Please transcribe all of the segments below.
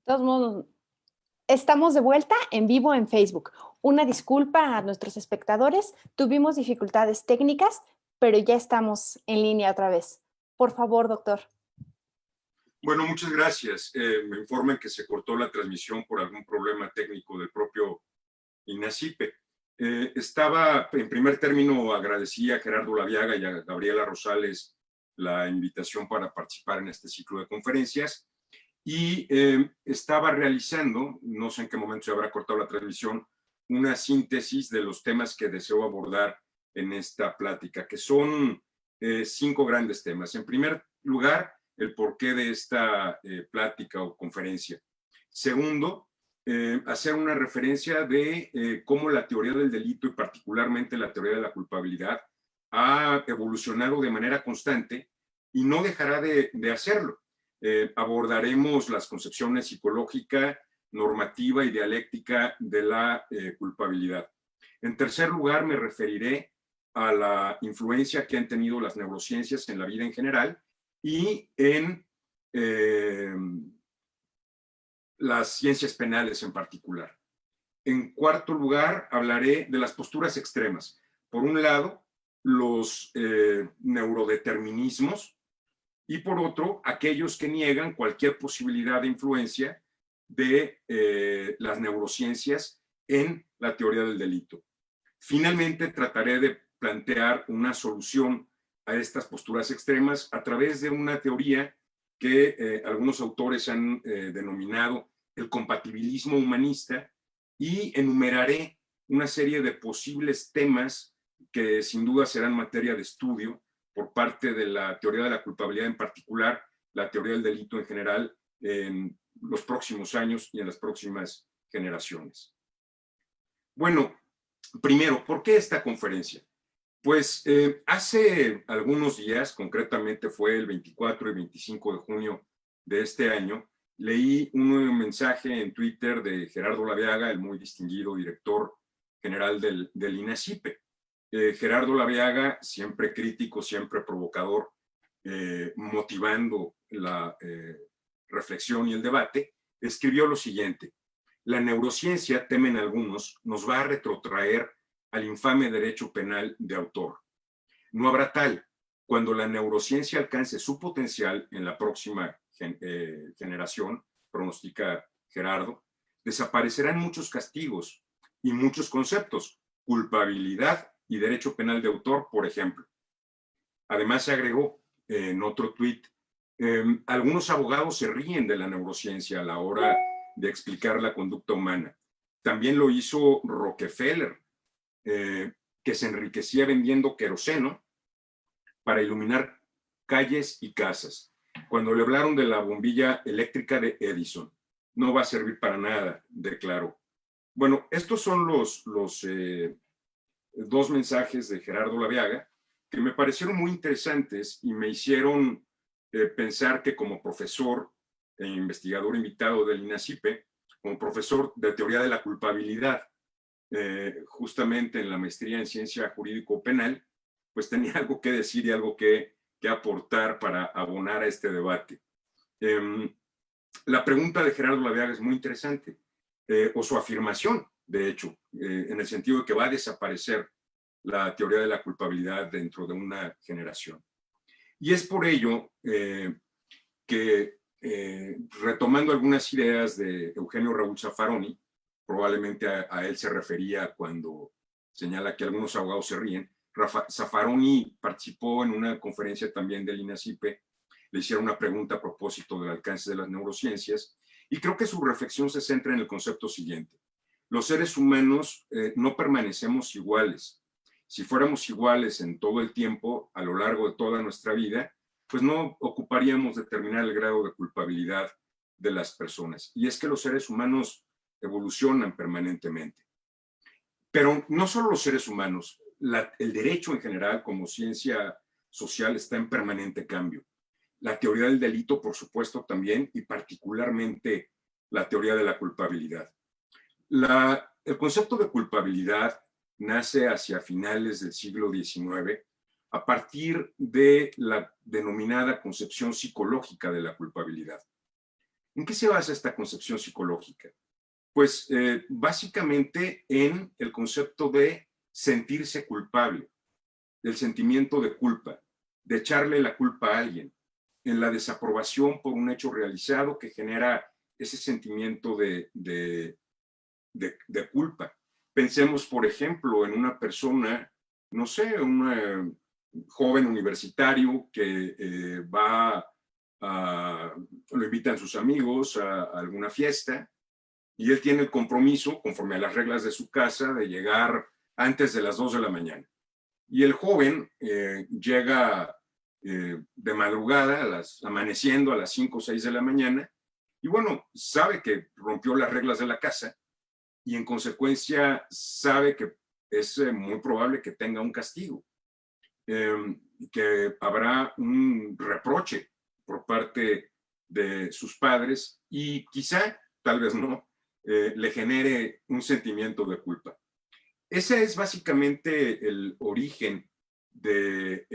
todos modos, estamos de vuelta en vivo en Facebook. Una disculpa a nuestros espectadores. Tuvimos dificultades técnicas, pero ya estamos en línea otra vez. Por favor, doctor. Bueno, muchas gracias. Me informan que se cortó la transmisión por algún problema técnico del propio INACIPE. En primer término, agradecí a Gerardo Laviaga y a Gabriela Rosales la invitación para participar en este ciclo de conferencias y estaba realizando, no sé en qué momento se habrá cortado la transmisión, una síntesis de los temas que deseo abordar en esta plática, que son 5 grandes temas. En primer lugar, el porqué de esta plática o conferencia. Segundo, hacer una referencia de cómo la teoría del delito y particularmente la teoría de la culpabilidad ha evolucionado de manera constante y no dejará de hacerlo. Abordaremos las concepciones psicológica, normativa y dialéctica de la culpabilidad. En tercer lugar, me referiré a la influencia que han tenido las neurociencias en la vida en general y en las ciencias penales en particular. En cuarto lugar, hablaré de las posturas extremas. Por un lado, los neurodeterminismos y por otro, aquellos que niegan cualquier posibilidad de influencia de las neurociencias en la teoría del delito. Finalmente, trataré de plantear una solución a estas posturas extremas a través de una teoría que algunos autores han denominado el compatibilismo humanista y enumeraré una serie de posibles temas que sin duda serán materia de estudio por parte de la teoría de la culpabilidad en particular, la teoría del delito en general, en los próximos años y en las próximas generaciones. Bueno, primero, ¿por qué esta conferencia? Pues hace algunos días, concretamente fue el 24 y 25 de junio de este año, leí un mensaje en Twitter de Gerardo Laviaga, el muy distinguido director general del INACIPE. Gerardo Laviaga, siempre crítico, siempre provocador, motivando la reflexión y el debate, escribió lo siguiente: la neurociencia, temen algunos, nos va a retrotraer al infame derecho penal de autor. No habrá tal. Cuando la neurociencia alcance su potencial en la próxima generación, pronostica Gerardo, desaparecerán muchos castigos y muchos conceptos, culpabilidad y derecho penal de autor, por ejemplo. Además, se agregó en otro tuit, algunos abogados se ríen de la neurociencia a la hora de explicar la conducta humana. También lo hizo Rockefeller, que se enriquecía vendiendo queroseno para iluminar calles y casas. Cuando le hablaron de la bombilla eléctrica de Edison, no va a servir para nada, declaró. Bueno, estos son los 2 mensajes de Gerardo Laviaga que me parecieron muy interesantes y me hicieron pensar que como profesor e investigador invitado del INACIPE, como profesor de teoría de la culpabilidad, justamente en la maestría en ciencia jurídico-penal, pues tenía algo que decir y algo que aportar para abonar a este debate. La pregunta de Gerardo Laviaga es muy interesante, o su afirmación, de hecho, en el sentido de que va a desaparecer la teoría de la culpabilidad dentro de una generación. Y es por ello que, retomando algunas ideas de Eugenio Raúl Zaffaroni, probablemente a él se refería cuando señala que algunos abogados se ríen, Zaffaroni participó en una conferencia también del INACIPE, le hicieron una pregunta a propósito del alcance de las neurociencias, y creo que su reflexión se centra en el concepto siguiente: los seres humanos no permanecemos iguales. Si fuéramos iguales en todo el tiempo, a lo largo de toda nuestra vida, pues no ocuparíamos determinar el grado de culpabilidad de las personas. Y es que los seres humanos evolucionan permanentemente. Pero no solo los seres humanos, el derecho en general como ciencia social está en permanente cambio. La teoría del delito, por supuesto, también, y particularmente la teoría de la culpabilidad. El concepto de culpabilidad nace hacia finales del siglo XIX a partir de la denominada concepción psicológica de la culpabilidad. ¿En qué se basa esta concepción psicológica? Pues básicamente en el concepto de sentirse culpable, del sentimiento de culpa, de echarle la culpa a alguien, en la desaprobación por un hecho realizado que genera ese sentimiento de culpa. Pensemos, por ejemplo, en una persona, no sé, un joven universitario que lo invitan sus amigos a alguna fiesta y él tiene el compromiso, conforme a las reglas de su casa, de llegar antes de las 2 de la mañana. Y el joven llega de madrugada, amaneciendo a las 5 o 6 de la mañana, y bueno, sabe que rompió las reglas de la casa y en consecuencia sabe que es muy probable que tenga un castigo, que habrá un reproche por parte de sus padres y quizá, tal vez no, le genere un sentimiento de culpa. Ese es básicamente el origen de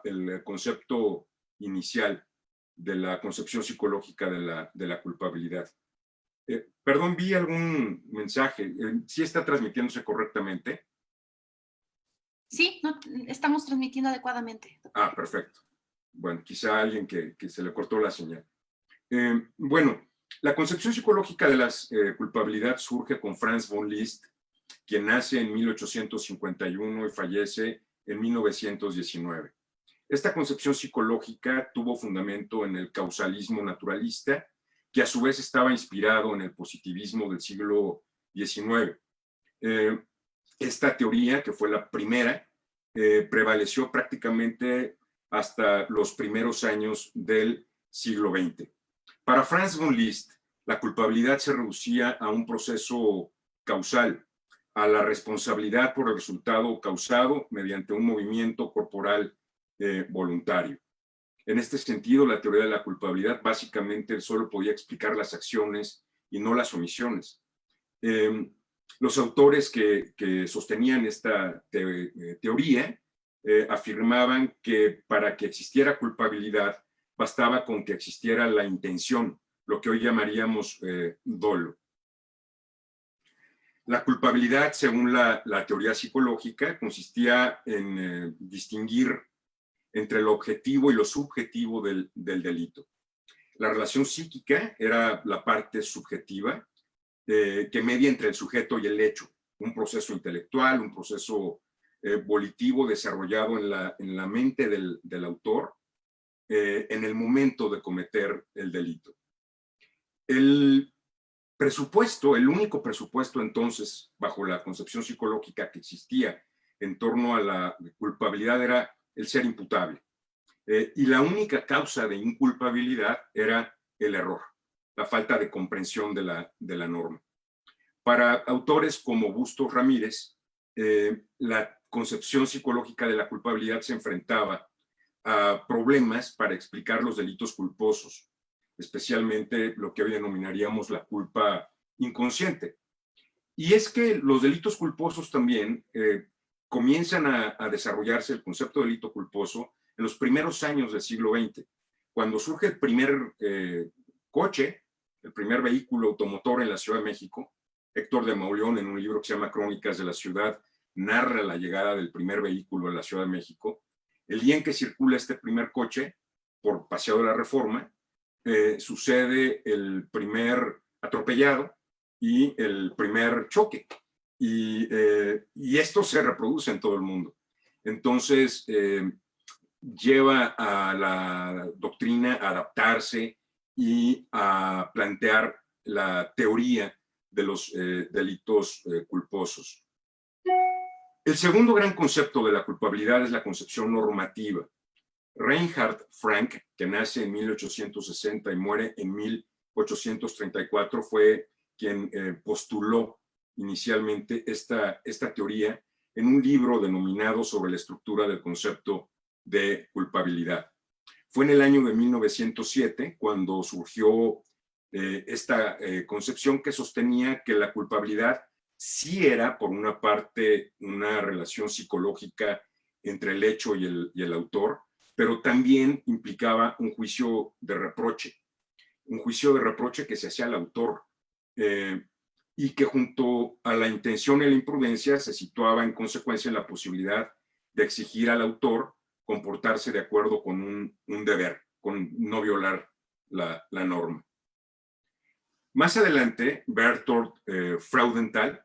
el concepto inicial de la concepción psicológica de la culpabilidad. Perdón, vi algún mensaje. ¿Sí está transmitiéndose correctamente? Sí, no, estamos transmitiendo adecuadamente. Ah, perfecto. Bueno, quizá alguien que se le cortó la señal. Bueno, la concepción psicológica de la culpabilidad surge con Franz von Liszt, quien nace en 1851 y fallece en 1919. Esta concepción psicológica tuvo fundamento en el causalismo naturalista, que a su vez estaba inspirado en el positivismo del siglo XIX. Esta teoría, que fue la primera, prevaleció prácticamente hasta los primeros años del siglo XX. Para Franz von Liszt, la culpabilidad se reducía a un proceso causal, a la responsabilidad por el resultado causado mediante un movimiento corporal voluntario. En este sentido, la teoría de la culpabilidad básicamente solo podía explicar las acciones y no las omisiones. Los autores que sostenían esta teoría afirmaban que para que existiera culpabilidad bastaba con que existiera la intención, lo que hoy llamaríamos dolo. La culpabilidad, según la teoría psicológica, consistía en distinguir entre lo objetivo y lo subjetivo del delito. La relación psíquica era la parte subjetiva que media entre el sujeto y el hecho, un proceso intelectual, un proceso volitivo desarrollado en la mente del autor en el momento de cometer el delito. El presupuesto, el único presupuesto entonces, bajo la concepción psicológica que existía en torno a la culpabilidad era el ser imputable. Y la única causa de inculpabilidad era el error, la falta de comprensión de la norma. Para autores como Bustos Ramírez, la concepción psicológica de la culpabilidad se enfrentaba a problemas para explicar los delitos culposos, especialmente lo que hoy denominaríamos la culpa inconsciente. Y es que los delitos culposos también comienzan a desarrollarse el concepto de delito culposo en los primeros años del siglo XX, cuando surge el primer coche, el primer vehículo automotor en la Ciudad de México. Héctor de Mauleón, en un libro que se llama Crónicas de la Ciudad, narra la llegada del primer vehículo a la Ciudad de México. El día en que circula este primer coche por Paseo de la Reforma, sucede el primer atropellado y el primer choque. Y esto se reproduce en todo el mundo. Entonces, lleva a la doctrina a adaptarse y a plantear la teoría de los delitos culposos. El segundo gran concepto de la culpabilidad es la concepción normativa. Reinhard Frank, que nace en 1860 y muere en 1834, fue quien postuló inicialmente esta teoría en un libro denominado Sobre la estructura del concepto de culpabilidad. Fue en el año de 1907 cuando surgió esta concepción que sostenía que la culpabilidad sí era, por una parte, una relación psicológica entre el hecho y el autor, pero también implicaba un juicio de reproche, un juicio de reproche que se hacía al autor, y que junto a la intención y la imprudencia se situaba en consecuencia en la posibilidad de exigir al autor comportarse de acuerdo con un deber, con no violar la norma. Más adelante, Bertolt Freudenthal,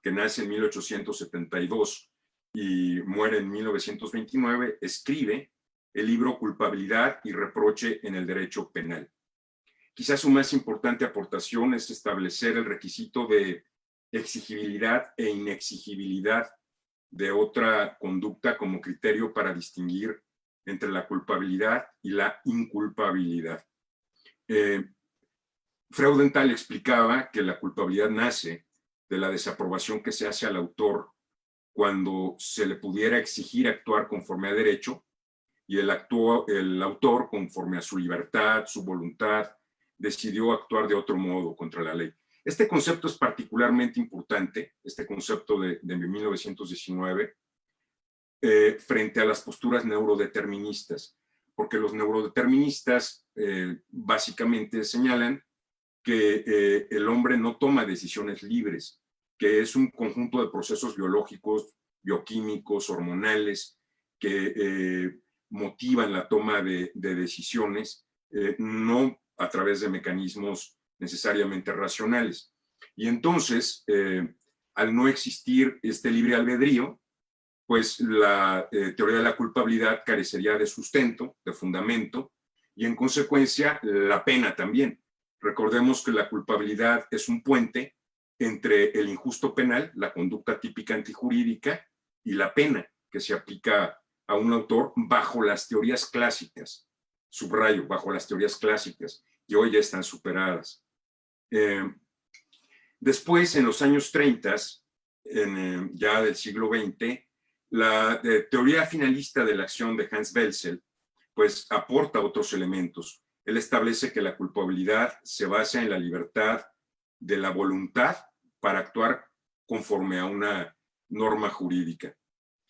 que nace en 1872 y muere en 1929, escribe el libro Culpabilidad y reproche en el derecho penal. Quizás su más importante aportación es establecer el requisito de exigibilidad e inexigibilidad de otra conducta como criterio para distinguir entre la culpabilidad y la inculpabilidad. Freudenthal explicaba que la culpabilidad nace de la desaprobación que se hace al autor cuando se le pudiera exigir actuar conforme a derecho y el autor, conforme a su libertad, su voluntad, decidió actuar de otro modo contra la ley. Este concepto es particularmente importante, este concepto de 1919, frente a las posturas neurodeterministas, porque los neurodeterministas básicamente señalan que el hombre no toma decisiones libres, que es un conjunto de procesos biológicos, bioquímicos, hormonales, que motivan la toma de decisiones, no a través de mecanismos necesariamente racionales. Y entonces, al no existir este libre albedrío, pues la teoría de la culpabilidad carecería de sustento, de fundamento, y en consecuencia la pena también. Recordemos que la culpabilidad es un puente entre el injusto penal, la conducta típica antijurídica, y la pena que se aplica a un autor bajo las teorías clásicas, subrayo, bajo las teorías clásicas, que hoy ya están superadas. Después, en los años 30, ya del siglo XX, la teoría finalista de la acción de Hans Welsel, pues aporta otros elementos. Él establece que la culpabilidad se basa en la libertad de la voluntad para actuar conforme a una norma jurídica.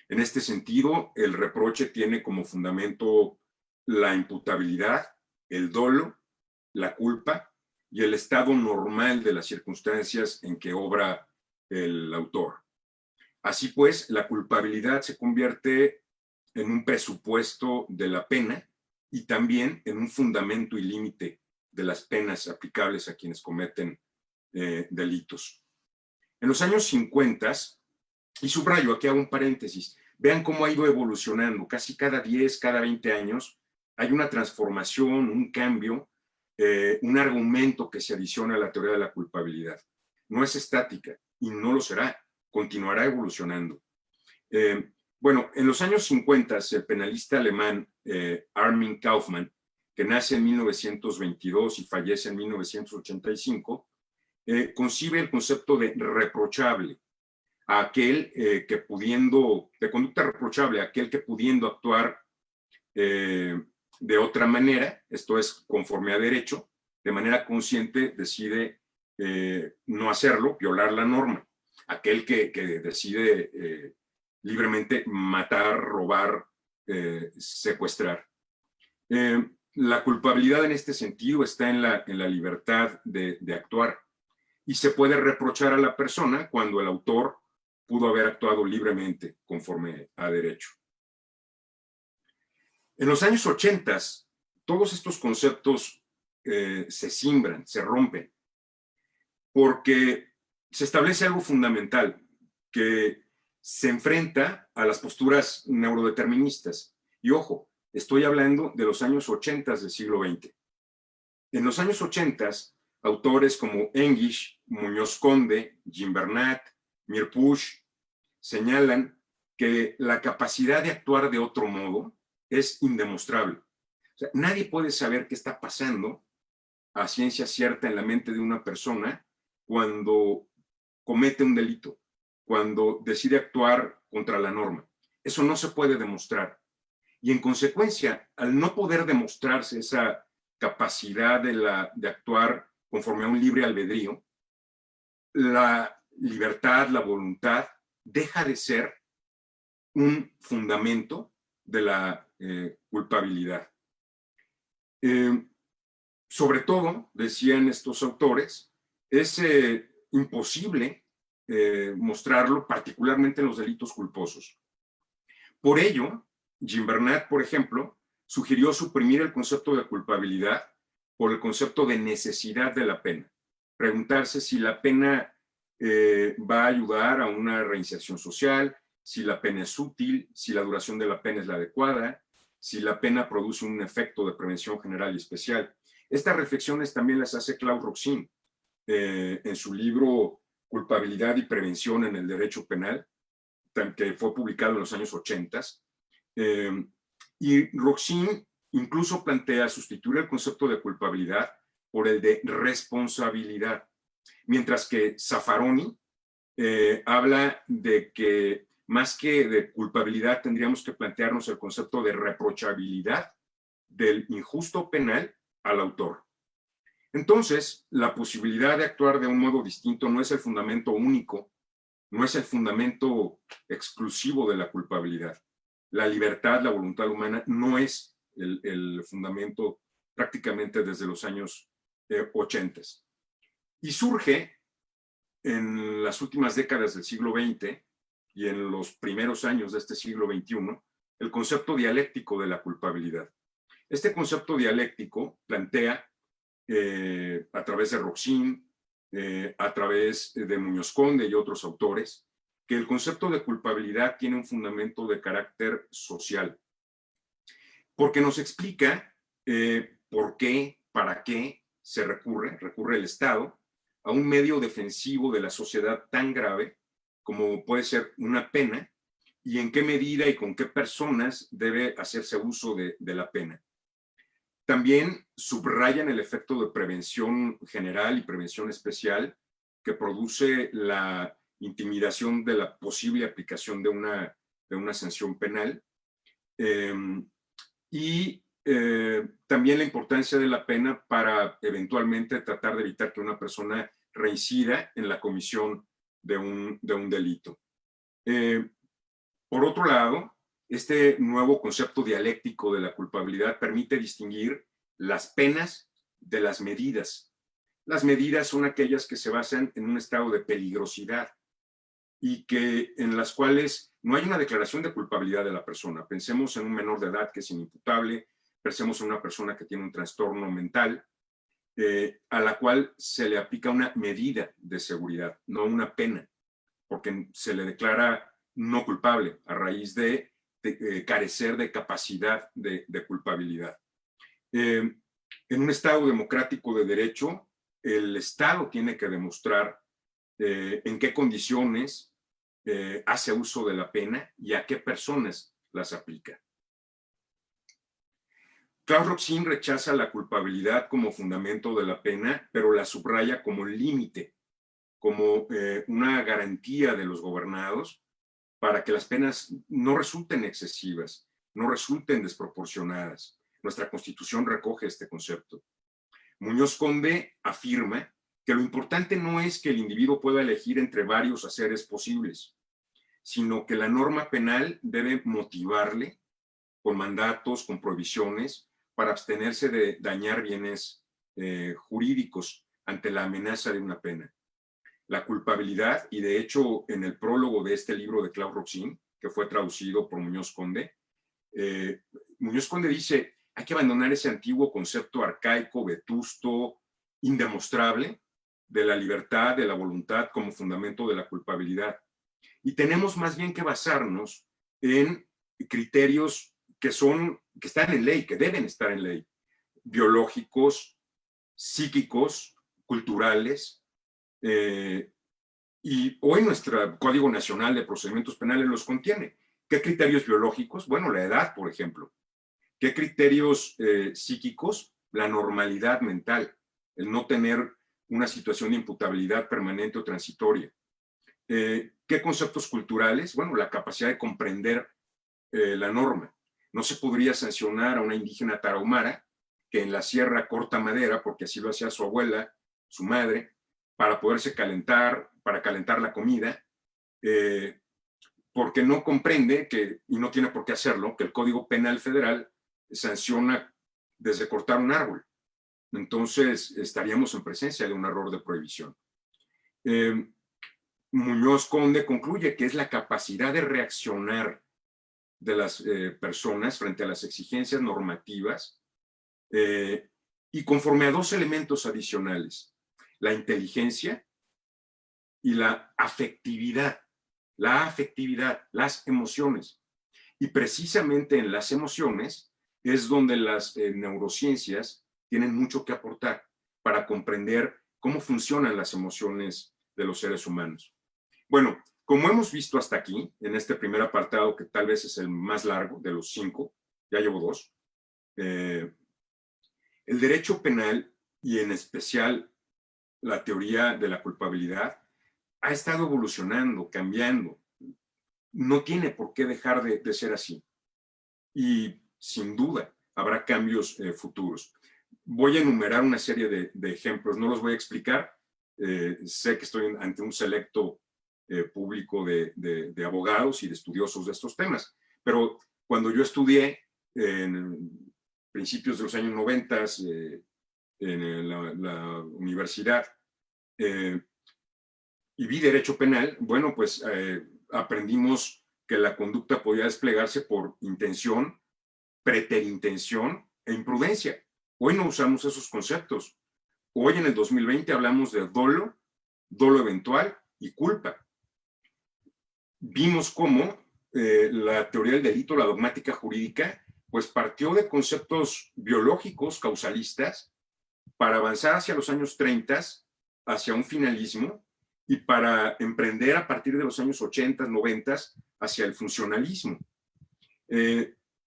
En este sentido, el reproche tiene como fundamento la imputabilidad, el dolo, la culpa y el estado normal de las circunstancias en que obra el autor. Así pues, la culpabilidad se convierte en un presupuesto de la pena y también en un fundamento y límite de las penas aplicables a quienes cometen delitos. En los años 50, y subrayo, aquí hago un paréntesis, vean cómo ha ido evolucionando, casi cada 10, cada 20 años hay una transformación, un cambio, un argumento que se adiciona a la teoría de la culpabilidad. No es estática y no lo será, continuará evolucionando. Bueno, en los años 50, el penalista alemán Armin Kaufmann, que nace en 1922 y fallece en 1985, concibe el concepto de reprochable, a aquel que pudiendo, de conducta reprochable, a aquel que pudiendo actuar de otra manera, esto es conforme a derecho, de manera consciente decide no hacerlo, violar la norma. Aquel que decide libremente matar, robar, secuestrar. La culpabilidad en este sentido está en la libertad de actuar y se puede reprochar a la persona cuando el autor pudo haber actuado libremente conforme a derecho. En los años 80, todos estos conceptos se cimbran, se rompen, porque se establece algo fundamental que se enfrenta a las posturas neurodeterministas. Y ojo, estoy hablando de los años 80 del siglo XX. En los años 80, autores como English, Muñoz Conde, Gimbernat, Mirpuch señalan que la capacidad de actuar de otro modo es indemostrable. O sea, nadie puede saber qué está pasando a ciencia cierta en la mente de una persona cuando comete un delito, cuando decide actuar contra la norma. Eso no se puede demostrar. Y en consecuencia, al no poder demostrarse esa capacidad de actuar conforme a un libre albedrío, la libertad, la voluntad, deja de ser un fundamento de la culpabilidad. Sobre todo, decían estos autores, es imposible mostrarlo, particularmente en los delitos culposos. Por ello, Gimbernat, por ejemplo, sugirió suprimir el concepto de culpabilidad por el concepto de necesidad de la pena. Preguntarse si la pena va a ayudar a una reinserción social, si la pena es útil, si la duración de la pena es la adecuada, si la pena produce un efecto de prevención general y especial. Estas reflexiones también las hace Claude Roxin en su libro Culpabilidad y Prevención en el Derecho Penal, que fue publicado en los años 80. Y Roxin incluso plantea sustituir el concepto de culpabilidad por el de responsabilidad, mientras que Zaffaroni habla de que más que de culpabilidad tendríamos que plantearnos el concepto de reprochabilidad del injusto penal al autor. Entonces, la posibilidad de actuar de un modo distinto no es el fundamento único, no es el fundamento exclusivo de la culpabilidad. La libertad, la voluntad humana no es el fundamento prácticamente desde los años 80. Y surge en las últimas décadas del siglo XX y en los primeros años de este siglo XXI el concepto dialéctico de la culpabilidad. Este concepto dialéctico plantea a través de Roxin, a través de Muñoz Conde y otros autores, que el concepto de culpabilidad tiene un fundamento de carácter social, porque nos explica por qué, para qué se recurre el Estado a un medio defensivo de la sociedad tan grave como puede ser una pena, y en qué medida y con qué personas debe hacerse uso de la pena. También subrayan el efecto de prevención general y prevención especial que produce la intimidación de la posible aplicación de una sanción penal. También la importancia de la pena para eventualmente tratar de evitar que una persona reincida en la comisión de un delito. Por otro lado, este nuevo concepto dialéctico de la culpabilidad permite distinguir las penas de las medidas. Las medidas son aquellas que se basan en un estado de peligrosidad y en las cuales no hay una declaración de culpabilidad de la persona. Pensemos en un menor de edad que es inimputable, pensemos en una persona que tiene un trastorno mental, a la cual se le aplica una medida de seguridad, no una pena, porque se le declara no culpable a raíz de carecer de capacidad de culpabilidad. En un Estado democrático de derecho, el Estado tiene que demostrar en qué condiciones hace uso de la pena y a qué personas las aplica. Claude Roxin rechaza la culpabilidad como fundamento de la pena, pero la subraya como límite, como una garantía de los gobernados para que las penas no resulten excesivas, no resulten desproporcionadas. Nuestra Constitución recoge este concepto. Muñoz Conde afirma que lo importante no es que el individuo pueda elegir entre varios haceres posibles, sino que la norma penal debe motivarle con mandatos, con prohibiciones, para abstenerse de dañar bienes jurídicos ante la amenaza de una pena. La culpabilidad, y de hecho en el prólogo de este libro de Claude Roxin, que fue traducido por Muñoz Conde, Muñoz Conde dice, hay que abandonar ese antiguo concepto arcaico, vetusto, indemostrable, de la libertad, de la voluntad como fundamento de la culpabilidad. Y tenemos más bien que basarnos en criterios que están en ley, que deben estar en ley, biológicos, psíquicos, culturales, y hoy nuestro Código Nacional de Procedimientos Penales los contiene. ¿Qué criterios biológicos? Bueno, la edad, por ejemplo. ¿Qué criterios psíquicos? La normalidad mental, el no tener una situación de imputabilidad permanente o transitoria. ¿Qué conceptos culturales? Bueno, la capacidad de comprender la norma. No se podría sancionar a una indígena tarahumara que en la sierra corta madera, porque así lo hacía su abuela, su madre, para poderse calentar, para calentar la comida, porque no comprende y no tiene por qué hacerlo, que el Código Penal Federal sanciona desde cortar un árbol. entonces estaríamos en presencia de un error de prohibición. Muñoz Conde concluye que es la capacidad de reaccionar de las personas frente a las exigencias normativas y conforme a dos elementos adicionales, la inteligencia y la afectividad, las emociones. Y precisamente en las emociones es donde las neurociencias tienen mucho que aportar para comprender cómo funcionan las emociones de los seres humanos. Bueno, como hemos visto hasta aquí, en este primer apartado, que tal vez es el más largo de los 5, ya llevo 2, el derecho penal y en especial la teoría de la culpabilidad ha estado evolucionando, cambiando. No tiene por qué dejar de ser así. Y sin duda habrá cambios futuros. Voy a enumerar una serie de ejemplos, no los voy a explicar. Sé que estoy ante un selecto público de abogados y de estudiosos de estos temas, pero cuando yo estudié en principios de los años 90 en la universidad y vi derecho penal, bueno, pues aprendimos que la conducta podía desplegarse por intención, preterintención e imprudencia. Hoy no usamos esos conceptos. Hoy en el 2020 hablamos de dolo, dolo eventual y culpa. Vimos cómo la teoría del delito, la dogmática jurídica, pues partió de conceptos biológicos, causalistas, para avanzar hacia los años 30, hacia un finalismo, y para emprender a partir de los años 80, 90, hacia el funcionalismo.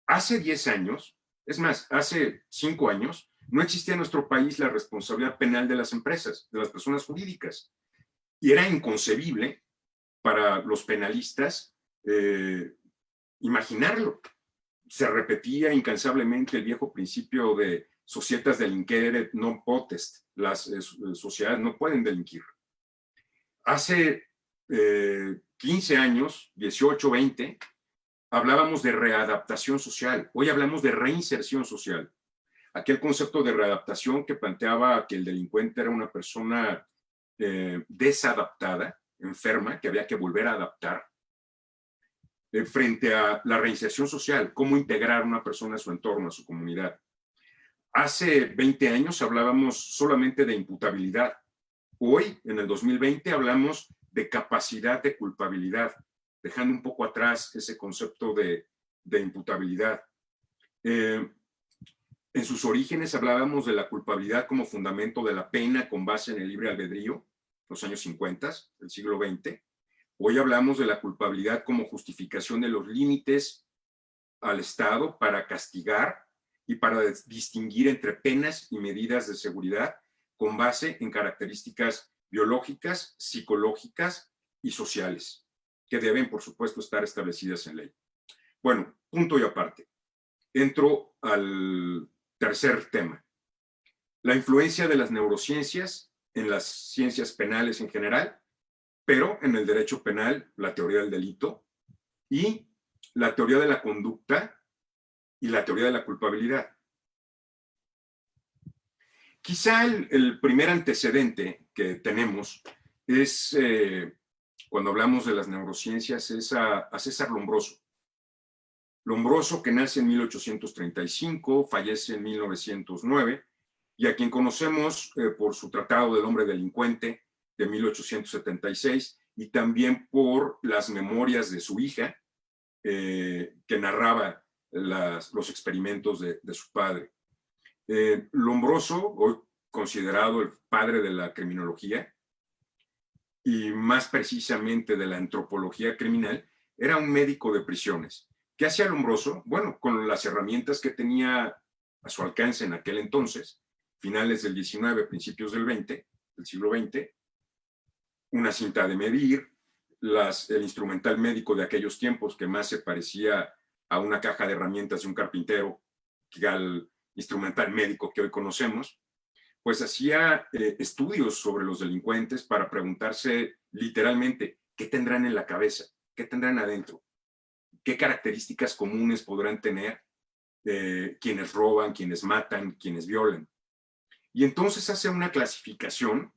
Hace 10 años, es más, hace 5 años, no existía en nuestro país la responsabilidad penal de las empresas, de las personas jurídicas. Y era inconcebible para los penalistas imaginarlo. Se repetía incansablemente el viejo principio de societas delinquere non potest, las sociedades no pueden delinquir. Hace 15 años, 18, 20, hablábamos de readaptación social. Hoy hablamos de reinserción social. Aquel concepto de readaptación que planteaba que el delincuente era una persona desadaptada, enferma, que había que volver a adaptar, frente a la reinserción social, cómo integrar a una persona a su entorno, a su comunidad. Hace 20 años hablábamos solamente de imputabilidad. Hoy, en el 2020, hablamos de capacidad de culpabilidad, dejando un poco atrás ese concepto de imputabilidad. En sus orígenes hablábamos de la culpabilidad como fundamento de la pena con base en el libre albedrío, los años 50, del siglo XX. Hoy hablamos de la culpabilidad como justificación de los límites al Estado para castigar y para distinguir entre penas y medidas de seguridad con base en características biológicas, psicológicas y sociales, que deben, por supuesto, estar establecidas en ley. Bueno, punto y aparte. Entro al tercer tema. La influencia de las neurociencias en las ciencias penales en general, pero en el derecho penal, la teoría del delito y la teoría de la conducta y la teoría de la culpabilidad. Quizá el primer antecedente que tenemos es, cuando hablamos de las neurociencias, es a César Lombroso. Lombroso, que nace en 1835, fallece en 1909, y a quien conocemos por su Tratado del Hombre Delincuente de 1876, y también por las memorias de su hija, que narraba los experimentos de su padre. Lombroso, hoy considerado el padre de la criminología, y más precisamente de la antropología criminal, era un médico de prisiones. ¿Qué hacía Lombroso? Bueno, con las herramientas que tenía a su alcance en aquel entonces, finales del 19, principios del siglo XX, una cinta de medir, el instrumental médico de aquellos tiempos que más se parecía a una caja de herramientas de un carpintero que al instrumental médico que hoy conocemos, pues hacía estudios sobre los delincuentes para preguntarse literalmente qué tendrán en la cabeza, qué tendrán adentro, qué características comunes podrán tener quienes roban, quienes matan, quienes violan. Y entonces hace una clasificación,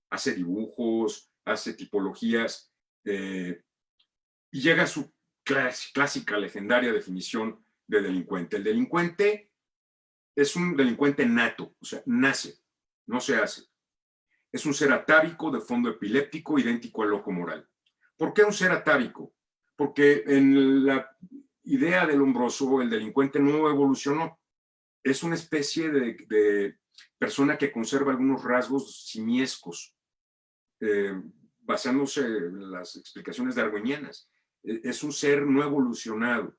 hace dibujos, hace tipologías, y llega a su clásica, legendaria definición de delincuente. El delincuente es un delincuente nato, o sea, nace, no se hace. Es un ser atávico de fondo epiléptico idéntico al loco moral. ¿Por qué un ser atávico? Porque en la idea del Lombroso el delincuente no evolucionó. Es una especie de persona que conserva algunos rasgos simiescos, basándose en las explicaciones darwinianas. Es un ser no evolucionado.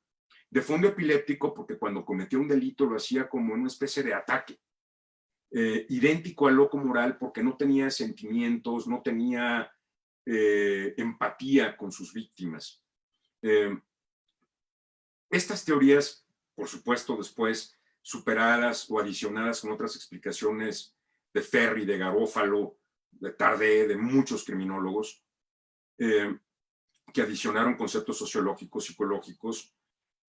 De fondo epiléptico porque cuando cometió un delito lo hacía como una especie de ataque. Idéntico al loco moral porque no tenía sentimientos, no tenía empatía con sus víctimas. Estas teorías, por supuesto, después superadas o adicionadas con otras explicaciones de Ferri, de Garófalo, de Tardé, de muchos criminólogos, que adicionaron conceptos sociológicos, psicológicos,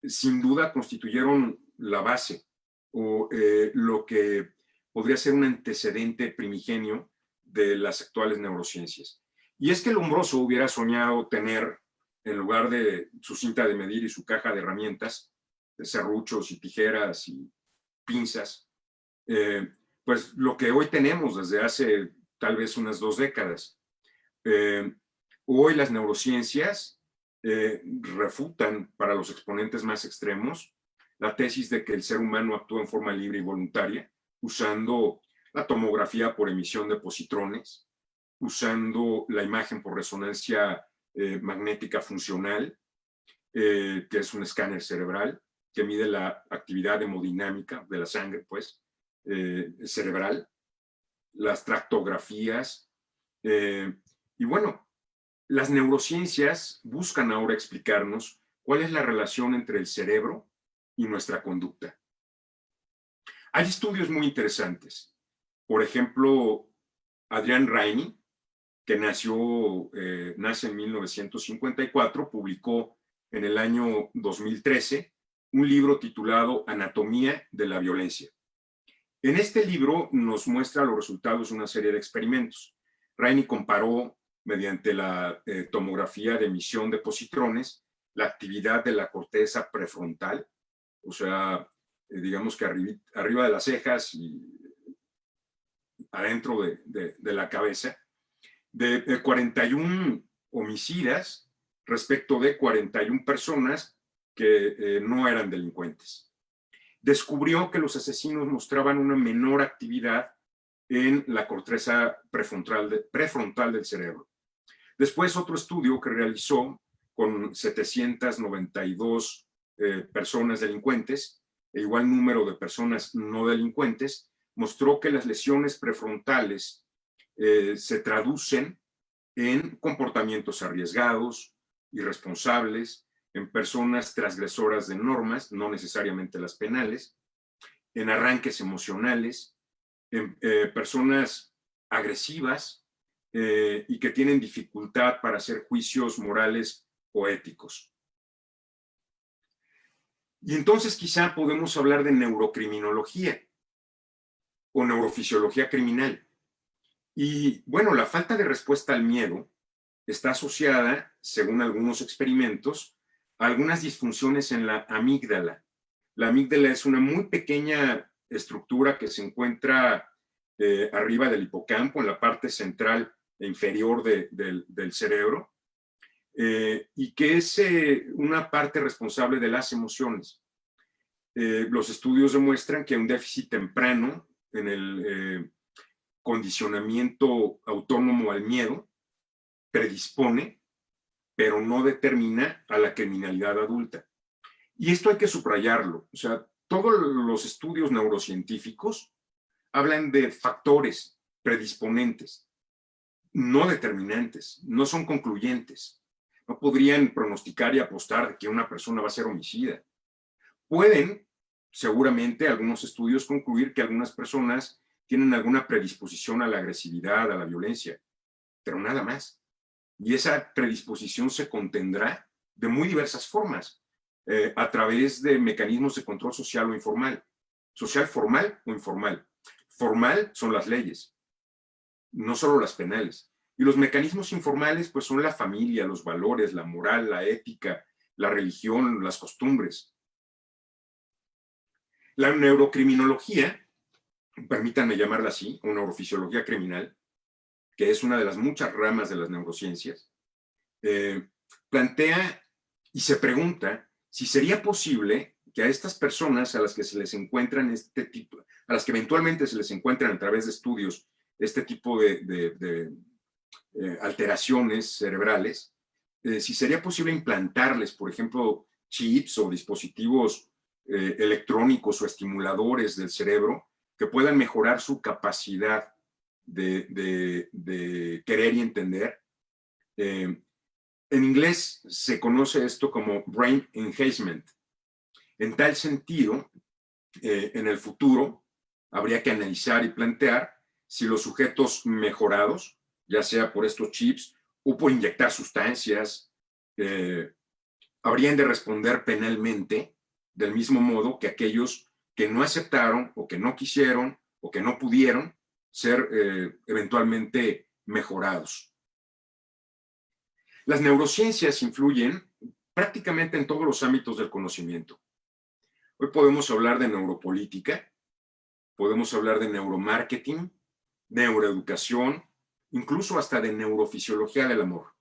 sin duda constituyeron la base o lo que podría ser un antecedente primigenio de las actuales neurociencias. Y es que Lombroso hubiera soñado tener, en lugar de su cinta de medir y su caja de herramientas, de serruchos y tijeras y pinzas, pues lo que hoy tenemos desde hace tal vez unas 2 décadas. Hoy las neurociencias refutan para los exponentes más extremos la tesis de que el ser humano actúa en forma libre y voluntaria, usando la tomografía por emisión de positrones, usando la imagen por resonancia magnética funcional, que es un escáner cerebral que mide la actividad hemodinámica de la sangre, pues, cerebral, las tractografías, y bueno, las neurociencias buscan ahora explicarnos cuál es la relación entre el cerebro y nuestra conducta. Hay estudios muy interesantes. Por ejemplo, Adrian Rainey, que nace en 1954, publicó en el año 2013 un libro titulado Anatomía de la Violencia. En este libro nos muestra los resultados de una serie de experimentos. Rainey comparó, mediante la tomografía de emisión de positrones, la actividad de la corteza prefrontal, o sea, digamos que arriba de las cejas y adentro de la cabeza, de 41 homicidas respecto de 41 personas que no eran delincuentes. Descubrió que los asesinos mostraban una menor actividad en la corteza prefrontal del cerebro. Después, otro estudio que realizó con 792 personas delincuentes e igual número de personas no delincuentes, mostró que las lesiones prefrontales se traducen en comportamientos arriesgados, irresponsables, en personas transgresoras de normas, no necesariamente las penales, en arranques emocionales, en personas agresivas y que tienen dificultad para hacer juicios morales o éticos. Y entonces quizá podemos hablar de neurocriminología o neurofisiología criminal. Y bueno, la falta de respuesta al miedo está asociada, según algunos experimentos, a algunas disfunciones en la amígdala. La amígdala es una muy pequeña estructura que se encuentra arriba del hipocampo, en la parte central e inferior del cerebro, y que es una parte responsable de las emociones. Los estudios demuestran que un déficit temprano en el condicionamiento autónomo al miedo predispone, pero no determina a la criminalidad adulta. Y esto hay que subrayarlo. O sea, todos los estudios neurocientíficos hablan de factores predisponentes, no determinantes, no son concluyentes. No podrían pronosticar y apostar de que una persona va a ser homicida. Pueden, seguramente, algunos estudios concluir que algunas personas tienen alguna predisposición a la agresividad, a la violencia, pero nada más. Y esa predisposición se contendrá de muy diversas formas, a través de mecanismos de control social o informal, social formal o informal. formal son las leyes, no solo las penales. Y los mecanismos informales pues son la familia, los valores, la moral, la ética, la religión, las costumbres. La neurocriminología, permítanme llamarla así, o neurofisiología criminal, que es una de las muchas ramas de las neurociencias, plantea y se pregunta si sería posible que a estas personas a las que se les encuentran este tipo, a las que eventualmente se les encuentran a través de estudios este tipo de alteraciones cerebrales, si sería posible implantarles, por ejemplo, chips o dispositivos electrónicos o estimuladores del cerebro que puedan mejorar su capacidad de querer y entender. En inglés se conoce esto como brain enhancement. En tal sentido, en el futuro habría que analizar y plantear si los sujetos mejorados, ya sea por estos chips o por inyectar sustancias, habrían de responder penalmente del mismo modo que aquellos que no aceptaron o que no quisieron o que no pudieron ser eventualmente mejorados. Las neurociencias influyen prácticamente en todos los ámbitos del conocimiento. Hoy podemos hablar de neuropolítica, podemos hablar de neuromarketing, neuroeducación, incluso hasta de neurofisiología del amor.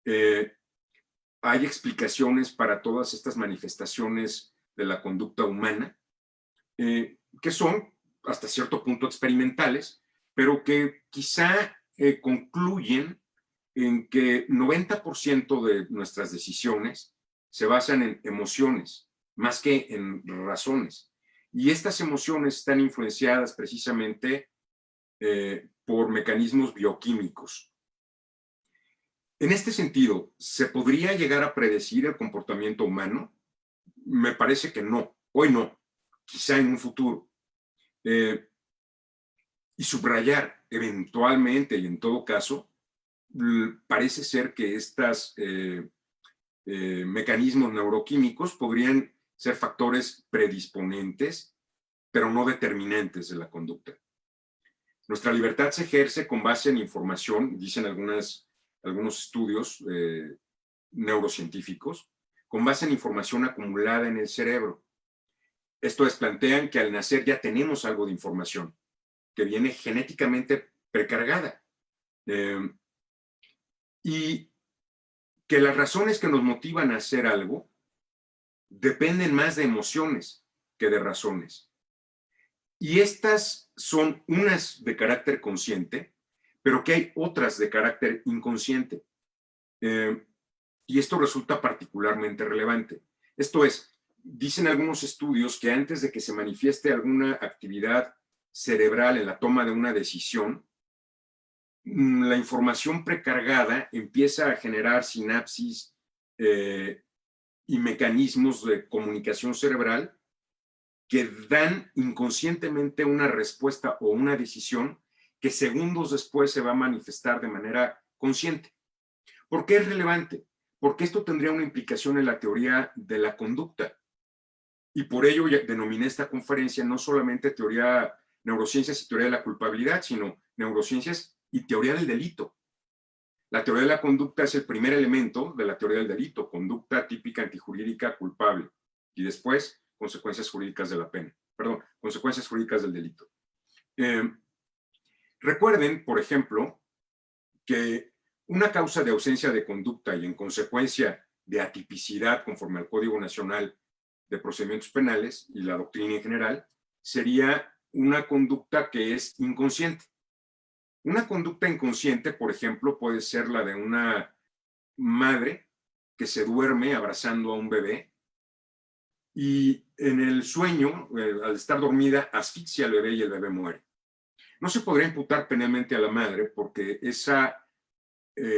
Hay explicaciones para todas estas manifestaciones de la conducta humana, que son hasta cierto punto experimentales, pero que quizá concluyen en que 90% de nuestras decisiones se basan en emociones, más que en razones. Y estas emociones están influenciadas precisamente por mecanismos bioquímicos. En este sentido, ¿se podría llegar a predecir el comportamiento humano? Me parece que no, hoy no, quizá en un futuro. Y subrayar eventualmente y en todo caso, parece ser que estos mecanismos neuroquímicos podrían ser factores predisponentes, pero no determinantes de la conducta. Nuestra libertad se ejerce con base en información, dicen algunos estudios neurocientíficos, con base en información acumulada en el cerebro. Esto es, plantean que al nacer ya tenemos algo de información que viene genéticamente precargada. Y que las razones que nos motivan a hacer algo dependen más de emociones que de razones. Y estas son unas de carácter consciente, pero que hay otras de carácter inconsciente. Y esto resulta particularmente relevante. Esto es, dicen algunos estudios que antes de que se manifieste alguna actividad cerebral en la toma de una decisión, la información precargada empieza a generar sinapsis y mecanismos de comunicación cerebral que dan inconscientemente una respuesta o una decisión que segundos después se va a manifestar de manera consciente. ¿Por qué es relevante? Porque esto tendría una implicación en la teoría de la conducta. Y por ello denominé esta conferencia no solamente teoría, neurociencias y teoría de la culpabilidad, sino neurociencias y teoría del delito. La teoría de la conducta es el primer elemento de la teoría del delito, conducta típica antijurídica culpable. Y después, consecuencias jurídicas de la pena. Perdón, consecuencias jurídicas del delito. Recuerden, por ejemplo, que una causa de ausencia de conducta y en consecuencia de atipicidad conforme al Código Nacional de Procedimientos Penales y la doctrina en general, sería una conducta que es inconsciente. Una conducta inconsciente, por ejemplo, puede ser la de una madre que se duerme abrazando a un bebé y en el sueño, al estar dormida, asfixia al bebé y el bebé muere. No se podría imputar penalmente a la madre porque esa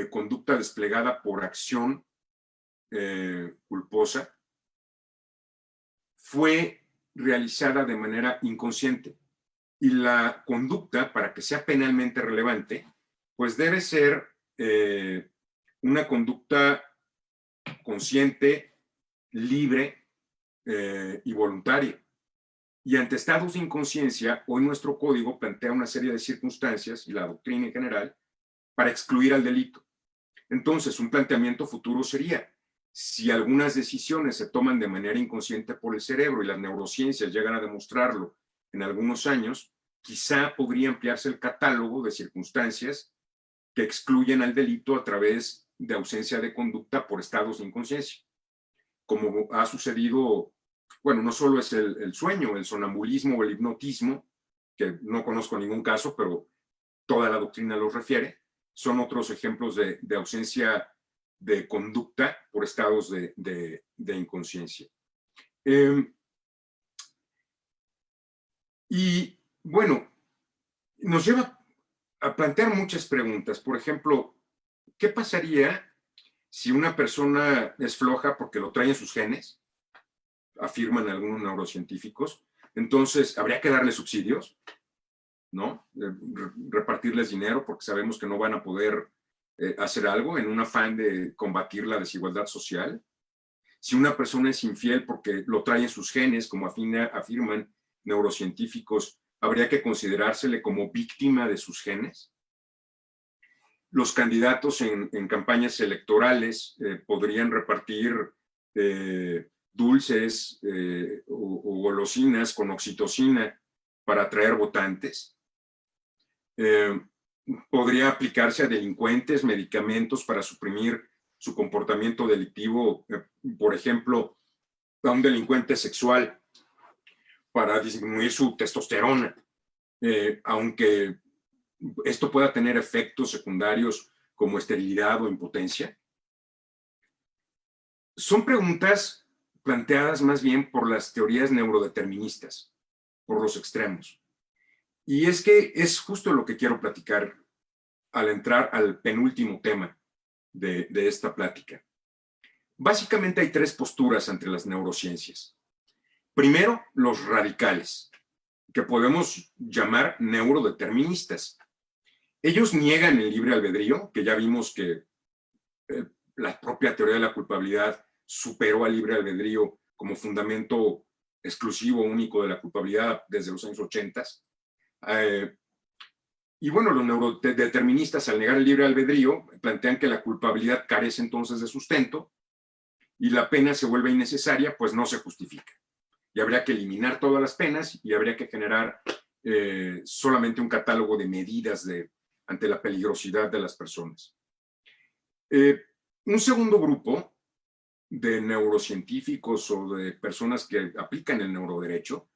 conducta desplegada por acción culposa fue realizada de manera inconsciente. Y la conducta, para que sea penalmente relevante, pues debe ser una conducta consciente, libre y voluntaria. Y ante estados de inconsciencia, hoy nuestro código plantea una serie de circunstancias, y la doctrina en general, para excluir al delito. Entonces, un planteamiento futuro sería, si algunas decisiones se toman de manera inconsciente por el cerebro y las neurociencias llegan a demostrarlo en algunos años, quizá podría ampliarse el catálogo de circunstancias que excluyen al delito a través de ausencia de conducta por estados de inconsciencia. Como ha sucedido, bueno, no solo es el sueño, el sonambulismo o el hipnotismo, que no conozco ningún caso, pero toda la doctrina los refiere, son otros ejemplos de ausencia de conducta por estados de inconsciencia. Y bueno, nos lleva a plantear muchas preguntas. Por ejemplo, ¿qué pasaría si una persona es floja porque lo trae en sus genes? Afirman algunos neurocientíficos. Entonces, ¿habría que darle subsidios? ¿No? Repartirles dinero porque sabemos que no van a poder hacer algo en un afán de combatir la desigualdad social. Si una persona es infiel porque lo trae en sus genes, como afirman neurocientíficos, ¿habría que considerársele como víctima de sus genes? Los candidatos en campañas electorales podrían repartir dulces o golosinas con oxitocina para atraer votantes. Podría aplicarse a delincuentes medicamentos para suprimir su comportamiento delictivo, por ejemplo, a un delincuente sexual para disminuir su testosterona, aunque esto pueda tener efectos secundarios como esterilidad o impotencia. Son preguntas planteadas más bien por las teorías neurodeterministas, por los extremos. Y es que es justo lo que quiero platicar al entrar al penúltimo tema de esta plática. Básicamente hay tres posturas ante las neurociencias. Primero, los radicales, que podemos llamar neurodeterministas. Ellos niegan el libre albedrío, que ya vimos que la propia teoría de la culpabilidad superó al libre albedrío como fundamento exclusivo, único de la culpabilidad desde los años 80. Y bueno, los neurodeterministas, al negar el libre albedrío, plantean que la culpabilidad carece entonces de sustento y la pena se vuelve innecesaria, pues no se justifica. Y habría que eliminar todas las penas y habría que generar solamente un catálogo de medidas ante la peligrosidad de las personas. Un segundo grupo de neurocientíficos o de personas que aplican el neuroderecho,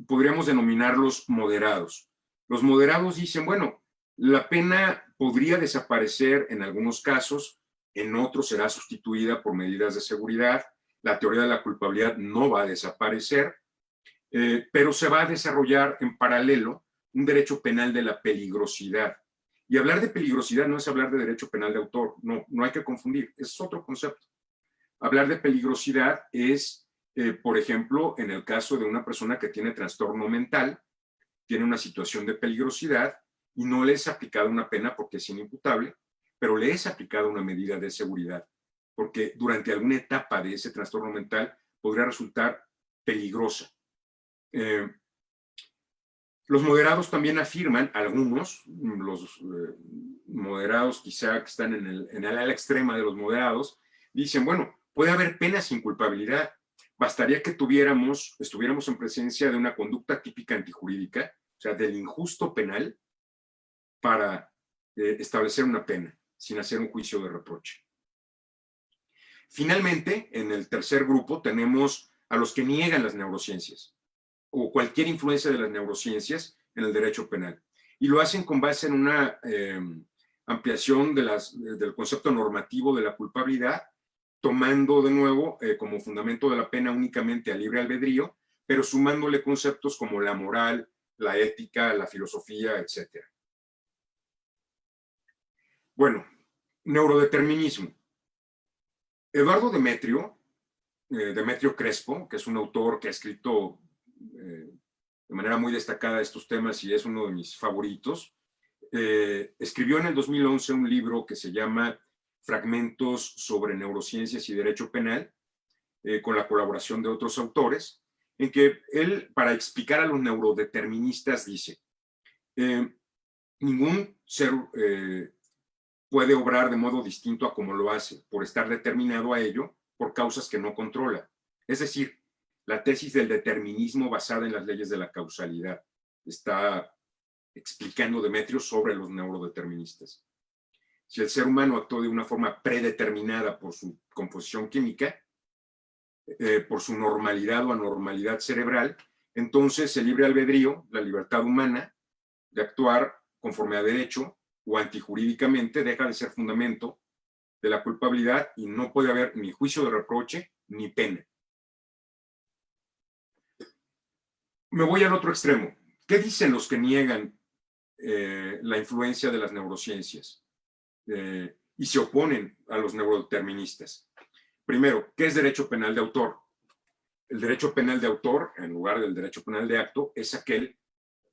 podríamos denominarlos moderados. Los moderados dicen, bueno, la pena podría desaparecer en algunos casos, en otros será sustituida por medidas de seguridad, la teoría de la culpabilidad no va a desaparecer, pero se va a desarrollar en paralelo un derecho penal de la peligrosidad. Y hablar de peligrosidad no es hablar de derecho penal de autor, no hay que confundir, es otro concepto. Hablar de peligrosidad es, por ejemplo, en el caso de una persona que tiene trastorno mental, tiene una situación de peligrosidad y no le es aplicada una pena porque es inimputable, pero le es aplicada una medida de seguridad, porque durante alguna etapa de ese trastorno mental podría resultar peligrosa. Los moderados también afirman, algunos, los moderados quizá que están en el ala extrema de los moderados, dicen, bueno, puede haber pena sin culpabilidad. Bastaría que estuviéramos en presencia de una conducta típica antijurídica, o sea, del injusto penal, para establecer una pena, sin hacer un juicio de reproche. Finalmente, en el tercer grupo tenemos a los que niegan las neurociencias o cualquier influencia de las neurociencias en el derecho penal. Y lo hacen con base en una ampliación del concepto normativo de la culpabilidad, tomando de nuevo como fundamento de la pena únicamente al libre albedrío, pero sumándole conceptos como la moral, la ética, la filosofía, etc. Bueno, neurodeterminismo. Eduardo Demetrio Crespo, que es un autor que ha escrito de manera muy destacada estos temas y es uno de mis favoritos, escribió en el 2011 un libro que se llama Fragmentos sobre neurociencias y derecho penal, con la colaboración de otros autores, en que él, para explicar a los neurodeterministas, dice, ningún ser puede obrar de modo distinto a como lo hace, por estar determinado a ello por causas que no controla. Es decir, la tesis del determinismo basada en las leyes de la causalidad está explicando Demetrio sobre los neurodeterministas. Si el ser humano actuó de una forma predeterminada por su composición química, por su normalidad o anormalidad cerebral, entonces el libre albedrío, la libertad humana de actuar conforme a derecho o antijurídicamente, deja de ser fundamento de la culpabilidad y no puede haber ni juicio de reproche ni pena. Me voy al otro extremo. ¿Qué dicen los que niegan la influencia de las neurociencias y se oponen a los neurodeterministas? Primero, ¿qué es derecho penal de autor? El derecho penal de autor, en lugar del derecho penal de acto, es aquel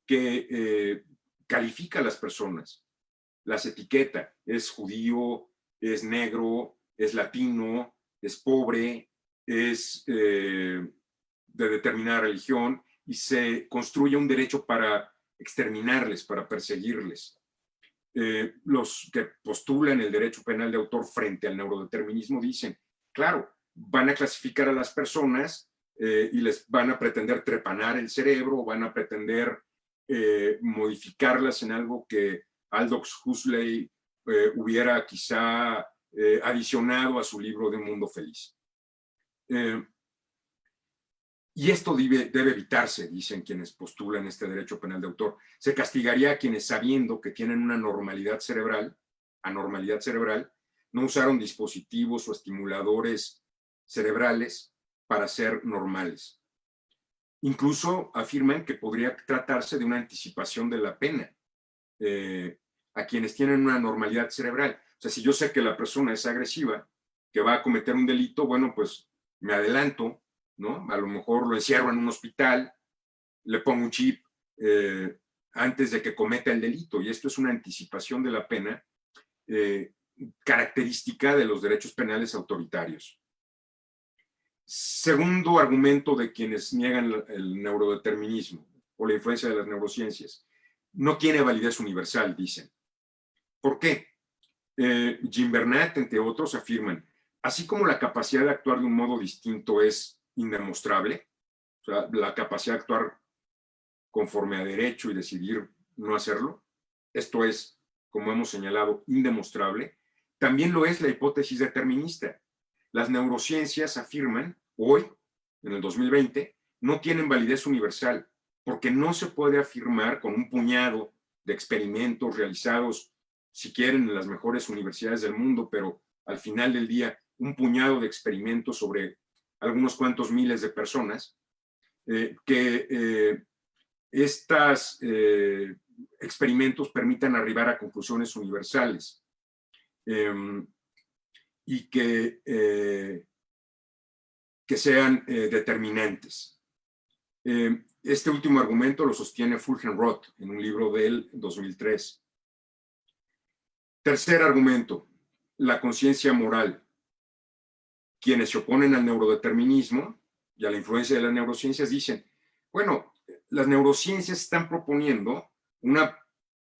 que califica a las personas, las etiqueta, es judío, es negro, es latino, es pobre, es de determinada religión, y se construye un derecho para exterminarles, para perseguirles. Los que postulan el derecho penal de autor frente al neurodeterminismo dicen, claro, van a clasificar a las personas y les van a pretender trepanar el cerebro, van a pretender modificarlas en algo que Aldous Huxley hubiera quizá adicionado a su libro de Un Mundo Feliz. Y esto debe evitarse, dicen quienes postulan este derecho penal de autor. Se castigaría a quienes, sabiendo que tienen una anormalidad cerebral, no usaron dispositivos o estimuladores cerebrales para ser normales. Incluso afirman que podría tratarse de una anticipación de la pena a quienes tienen una anormalidad cerebral. O sea, si yo sé que la persona es agresiva, que va a cometer un delito, bueno, pues me adelanto, ¿no? A lo mejor lo encierro en un hospital, le pongo un chip antes de que cometa el delito, y esto es una anticipación de la pena característica de los derechos penales autoritarios. Segundo argumento de quienes niegan el neurodeterminismo o la influencia de las neurociencias, no tiene validez universal, dicen. ¿Por qué? Jim Bernat, entre otros, afirman, así como la capacidad de actuar de un modo distinto es indemostrable, o sea, la capacidad de actuar conforme a derecho y decidir no hacerlo, esto es, como hemos señalado, indemostrable, también lo es la hipótesis determinista. Las neurociencias afirman, hoy, en el 2020, no tienen validez universal, porque no se puede afirmar con un puñado de experimentos realizados, si quieren, en las mejores universidades del mundo, pero al final del día, un puñado de experimentos sobre algunos cuantos miles de personas, que estos experimentos permitan arribar a conclusiones universales y que sean determinantes. Este último argumento lo sostiene Fulgenroth en un libro del 2003. Tercer argumento, la conciencia moral. Quienes se oponen al neurodeterminismo y a la influencia de las neurociencias dicen, bueno, las neurociencias están proponiendo una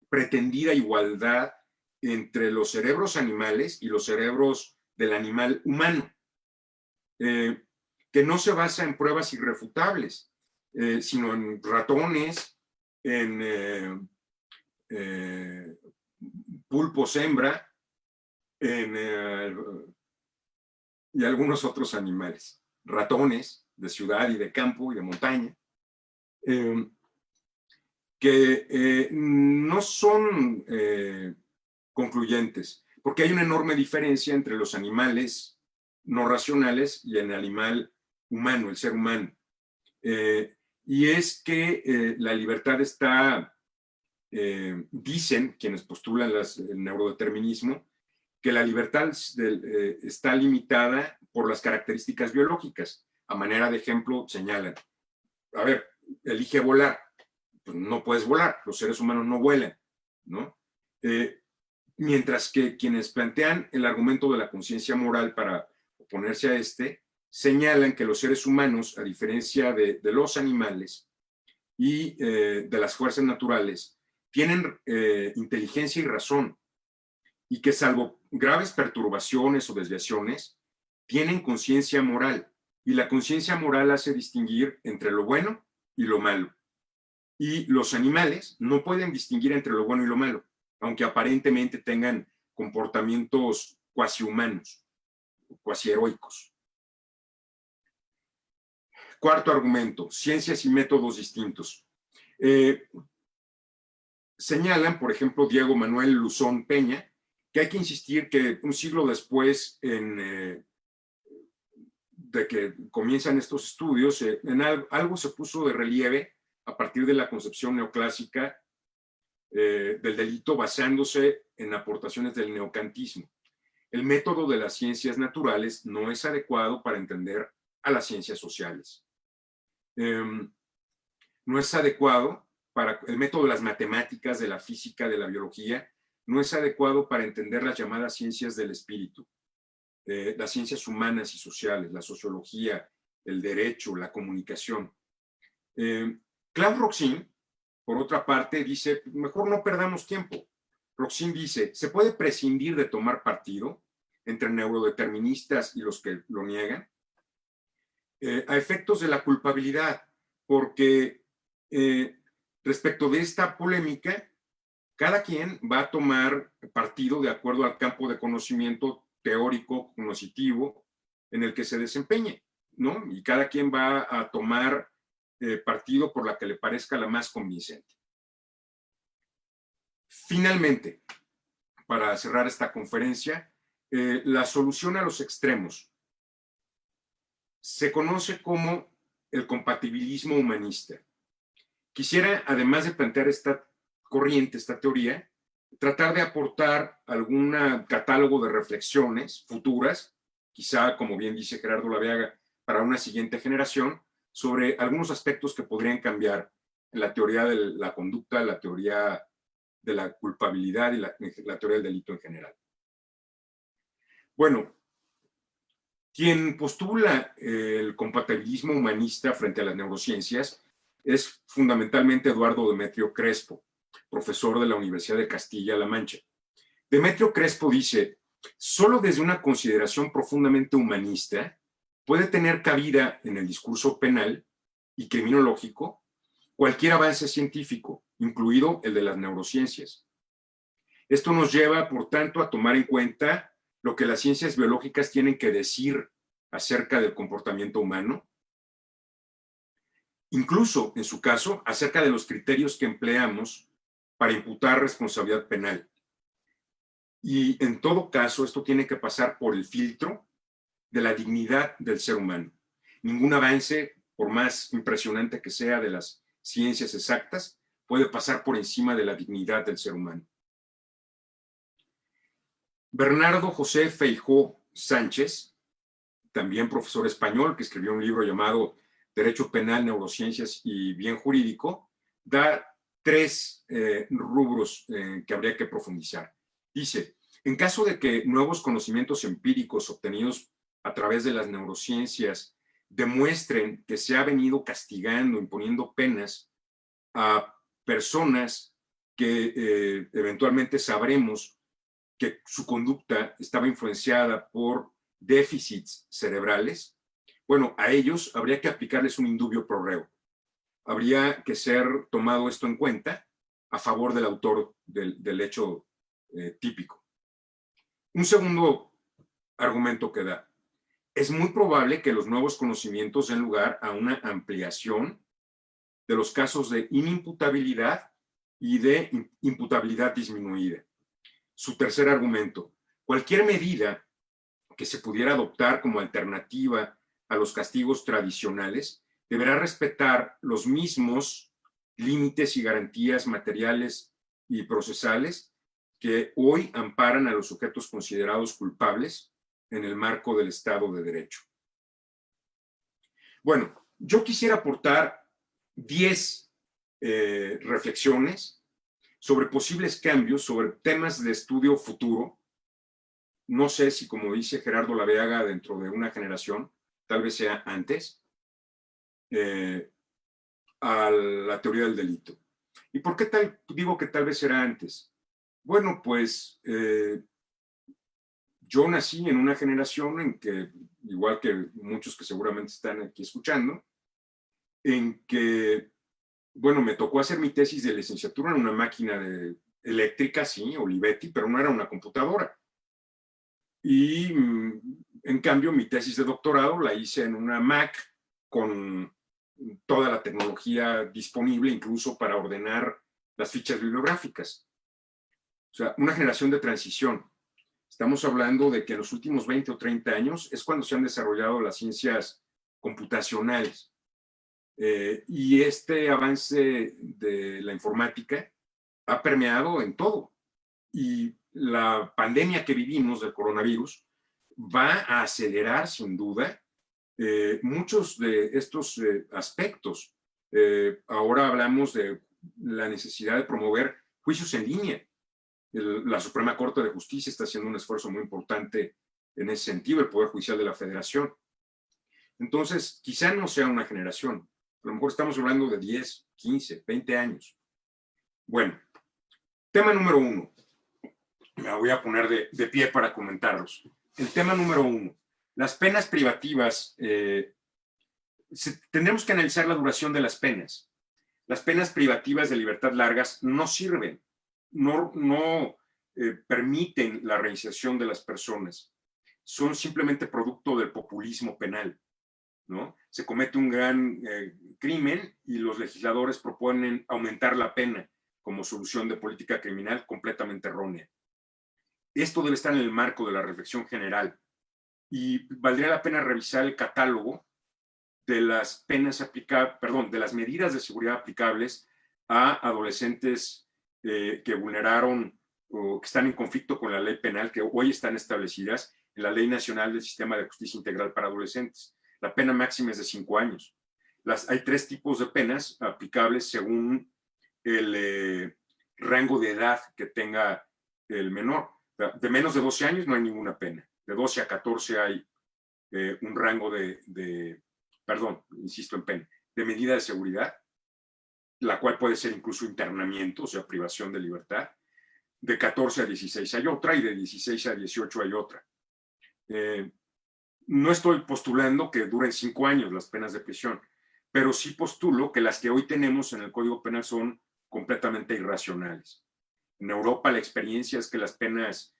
pretendida igualdad entre los cerebros animales y los cerebros del animal humano, que no se basa en pruebas irrefutables, sino en ratones, en pulpos hembra, y algunos otros animales, ratones de ciudad y de campo y de montaña, que no son concluyentes, porque hay una enorme diferencia entre los animales no racionales y el animal humano, el ser humano. Y es que la libertad está, dicen quienes postulan el neurodeterminismo, que la libertad está limitada por las características biológicas. A manera de ejemplo, señalan, a ver, elige volar. Pues no puedes volar, los seres humanos no vuelan, ¿no? Mientras que quienes plantean el argumento de la conciencia moral para oponerse a este, señalan que los seres humanos, a diferencia de los animales y de las fuerzas naturales, tienen inteligencia y razón, y que salvo graves perturbaciones o desviaciones, tienen conciencia moral, y la conciencia moral hace distinguir entre lo bueno y lo malo. Y los animales no pueden distinguir entre lo bueno y lo malo, aunque aparentemente tengan comportamientos cuasi humanos, cuasi heroicos. Cuarto argumento, ciencias y métodos distintos. Señalan, por ejemplo, Diego Manuel Luzón Peña, que hay que insistir que un siglo después de que comienzan estos estudios, algo se puso de relieve a partir de la concepción neoclásica del delito basándose en aportaciones del neocantismo. El método de las ciencias naturales no es adecuado para entender a las ciencias sociales. No es adecuado para el método de las matemáticas, de la física, de la biología, no es adecuado para entender las llamadas ciencias del espíritu, las ciencias humanas y sociales, la sociología, el derecho, la comunicación. Claude Roxin, por otra parte, dice, mejor no perdamos tiempo. Roxin dice, se puede prescindir de tomar partido entre neurodeterministas y los que lo niegan, a efectos de la culpabilidad, porque respecto de esta polémica, cada quien va a tomar partido de acuerdo al campo de conocimiento teórico, cognitivo, en el que se desempeñe, ¿no? Y cada quien va a tomar partido por la que le parezca la más convincente. Finalmente, para cerrar esta conferencia, la solución a los extremos se conoce como el compatibilismo humanista. Quisiera, además de plantear esta corriente, esta teoría, tratar de aportar algún catálogo de reflexiones futuras, quizá, como bien dice Gerardo Laveaga, para una siguiente generación, sobre algunos aspectos que podrían cambiar en la teoría de la conducta, la teoría de la culpabilidad y la teoría del delito en general. Bueno, quien postula el compatibilismo humanista frente a las neurociencias es fundamentalmente Eduardo Demetrio Crespo, profesor de la Universidad de Castilla-La Mancha. Demetrio Crespo dice, solo desde una consideración profundamente humanista puede tener cabida en el discurso penal y criminológico cualquier avance científico, incluido el de las neurociencias. Esto nos lleva, por tanto, a tomar en cuenta lo que las ciencias biológicas tienen que decir acerca del comportamiento humano, incluso, en su caso, acerca de los criterios que empleamos para imputar responsabilidad penal. Y en todo caso, esto tiene que pasar por el filtro de la dignidad del ser humano. Ningún avance, por más impresionante que sea de las ciencias exactas, puede pasar por encima de la dignidad del ser humano. Bernardo José Feijó Sánchez, también profesor español, que escribió un libro llamado Derecho Penal, Neurociencias y Bien Jurídico, da tres rubros que habría que profundizar. Dice, en caso de que nuevos conocimientos empíricos obtenidos a través de las neurociencias demuestren que se ha venido castigando, imponiendo penas a personas que eventualmente sabremos que su conducta estaba influenciada por déficits cerebrales, bueno, a ellos habría que aplicarles un indubio pro reo. Habría que ser tomado esto en cuenta a favor del autor del hecho típico. Un segundo argumento que da. Es muy probable que los nuevos conocimientos den lugar a una ampliación de los casos de inimputabilidad y de imputabilidad disminuida. Su tercer argumento. Cualquier medida que se pudiera adoptar como alternativa a los castigos tradicionales deberá respetar los mismos límites y garantías materiales y procesales que hoy amparan a los sujetos considerados culpables en el marco del Estado de Derecho. Bueno, yo quisiera aportar 10 reflexiones sobre posibles cambios, sobre temas de estudio futuro. No sé si, como dice Gerardo Laveaga, dentro de una generación, tal vez sea antes, a la teoría del delito. ¿Y por qué digo que tal vez será antes? Bueno, pues yo nací en una generación en que, igual que muchos que seguramente están aquí escuchando, en que, bueno, me tocó hacer mi tesis de licenciatura en una máquina eléctrica, sí, Olivetti, pero no era una computadora. Y en cambio mi tesis de doctorado la hice en una Mac con toda la tecnología disponible, incluso para ordenar las fichas bibliográficas. O sea, una generación de transición. Estamos hablando de que en los últimos 20 o 30 años es cuando se han desarrollado las ciencias computacionales. Y este avance de la informática ha permeado en todo. Y la pandemia que vivimos del coronavirus va a acelerar sin duda muchos de estos aspectos. Ahora hablamos de la necesidad de promover juicios en línea. La Suprema Corte de Justicia está haciendo un esfuerzo muy importante en ese sentido, el Poder Judicial de la Federación. Entonces, quizá no sea una generación, a lo mejor estamos hablando de 10, 15, 20 años. Bueno, tema número 1. Me voy a poner de pie para comentarlos. El tema número 1. Las penas privativas. Tendremos que analizar la duración de las penas. Las penas privativas de libertad largas no sirven, no permiten la reinserción de las personas. Son simplemente producto del populismo penal, ¿no? Se comete un gran crimen y los legisladores proponen aumentar la pena como solución de política criminal completamente errónea. Esto debe estar en el marco de la reflexión general y valdría la pena revisar el catálogo de las penas aplicables, perdón, de las medidas de seguridad aplicables a adolescentes que vulneraron o que están en conflicto con la ley penal que hoy están establecidas en la Ley Nacional del Sistema de Justicia Integral para Adolescentes. La pena máxima es de 5 años. Hay 3 tipos de penas aplicables según el rango de edad que tenga el menor. De menos de 12 años no hay ninguna pena. De 12 a 14 hay un rango perdón, insisto en pena, de medida de seguridad, la cual puede ser incluso internamiento, o sea, privación de libertad. De 14 a 16 hay otra y de 16 a 18 hay otra. No estoy postulando que duren 5 años las penas de prisión, pero sí postulo que las que hoy tenemos en el Código Penal son completamente irracionales. En Europa la experiencia es que las penas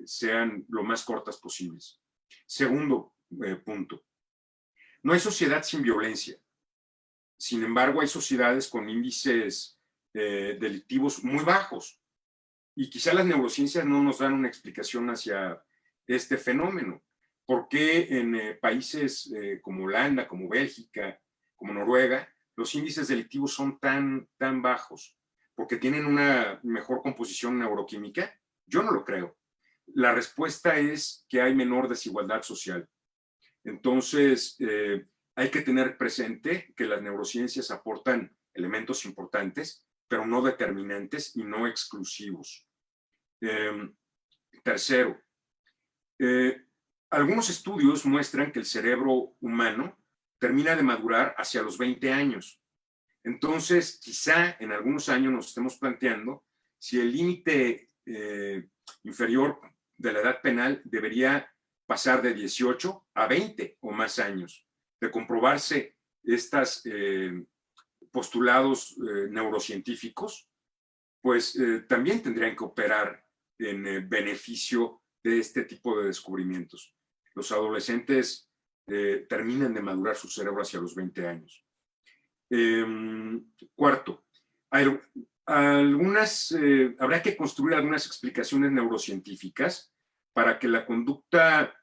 sean lo más cortas posibles. Segundo punto. No hay sociedad sin violencia. Sin embargo, hay sociedades con índices delictivos muy bajos. Y quizá las neurociencias no nos dan una explicación hacia este fenómeno. ¿Por qué en países como Holanda, como Bélgica, como Noruega, los índices delictivos son tan bajos? ¿Porque tienen una mejor composición neuroquímica? Yo no lo creo. La respuesta es que hay menor desigualdad social. Entonces, hay que tener presente que las neurociencias aportan elementos importantes, pero no determinantes y no exclusivos. Tercero, algunos estudios muestran que el cerebro humano termina de madurar hacia los 20 años. Entonces, quizá en algunos años nos estemos planteando si el límite inferior de la edad penal debería pasar de 18 a 20 o más años. De comprobarse estos postulados neurocientíficos, pues también tendrían que operar en beneficio de este tipo de descubrimientos. Los adolescentes terminan de madurar su cerebro hacia los 20 años. Cuarto, habrá que construir algunas explicaciones neurocientíficas para que la conducta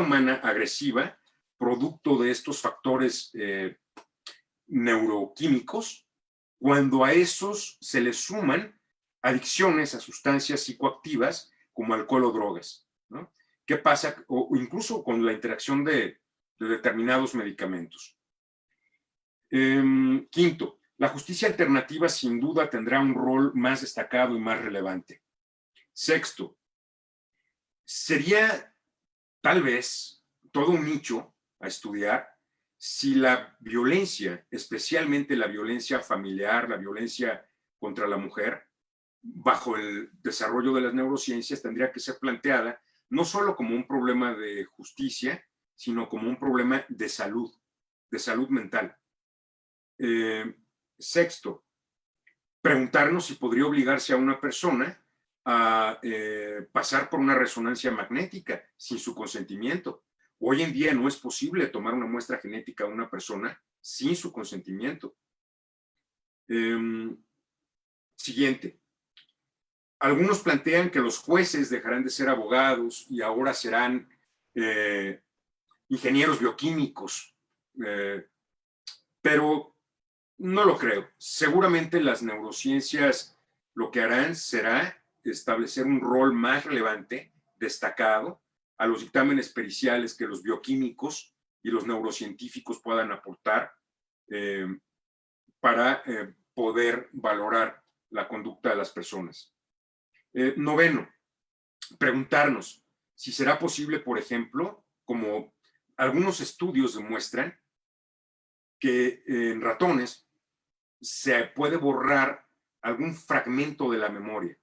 humana agresiva, producto de estos factores neuroquímicos, cuando a esos se les suman adicciones a sustancias psicoactivas como alcohol o drogas, ¿no? ¿Qué pasa? O incluso con la interacción de determinados medicamentos. Quinto, la justicia alternativa sin duda tendrá un rol más destacado y más relevante. Sexto, sería tal vez todo un nicho a estudiar si la violencia, especialmente la violencia familiar, la violencia contra la mujer, bajo el desarrollo de las neurociencias, tendría que ser planteada no solo como un problema de justicia, sino como un problema de salud mental. Sexto, preguntarnos si podría obligarse a una persona a pasar por una resonancia magnética sin su consentimiento. Hoy en día no es posible tomar una muestra genética de una persona sin su consentimiento. Siguiente. Algunos plantean que los jueces dejarán de ser abogados y ahora serán ingenieros bioquímicos, pero no lo creo. Seguramente las neurociencias lo que harán será establecer un rol más relevante, destacado, a los dictámenes periciales que los bioquímicos y los neurocientíficos puedan aportar para poder valorar la conducta de las personas. Noveno, preguntarnos si será posible, por ejemplo, como algunos estudios demuestran, que en ratones se puede borrar algún fragmento de la memoria.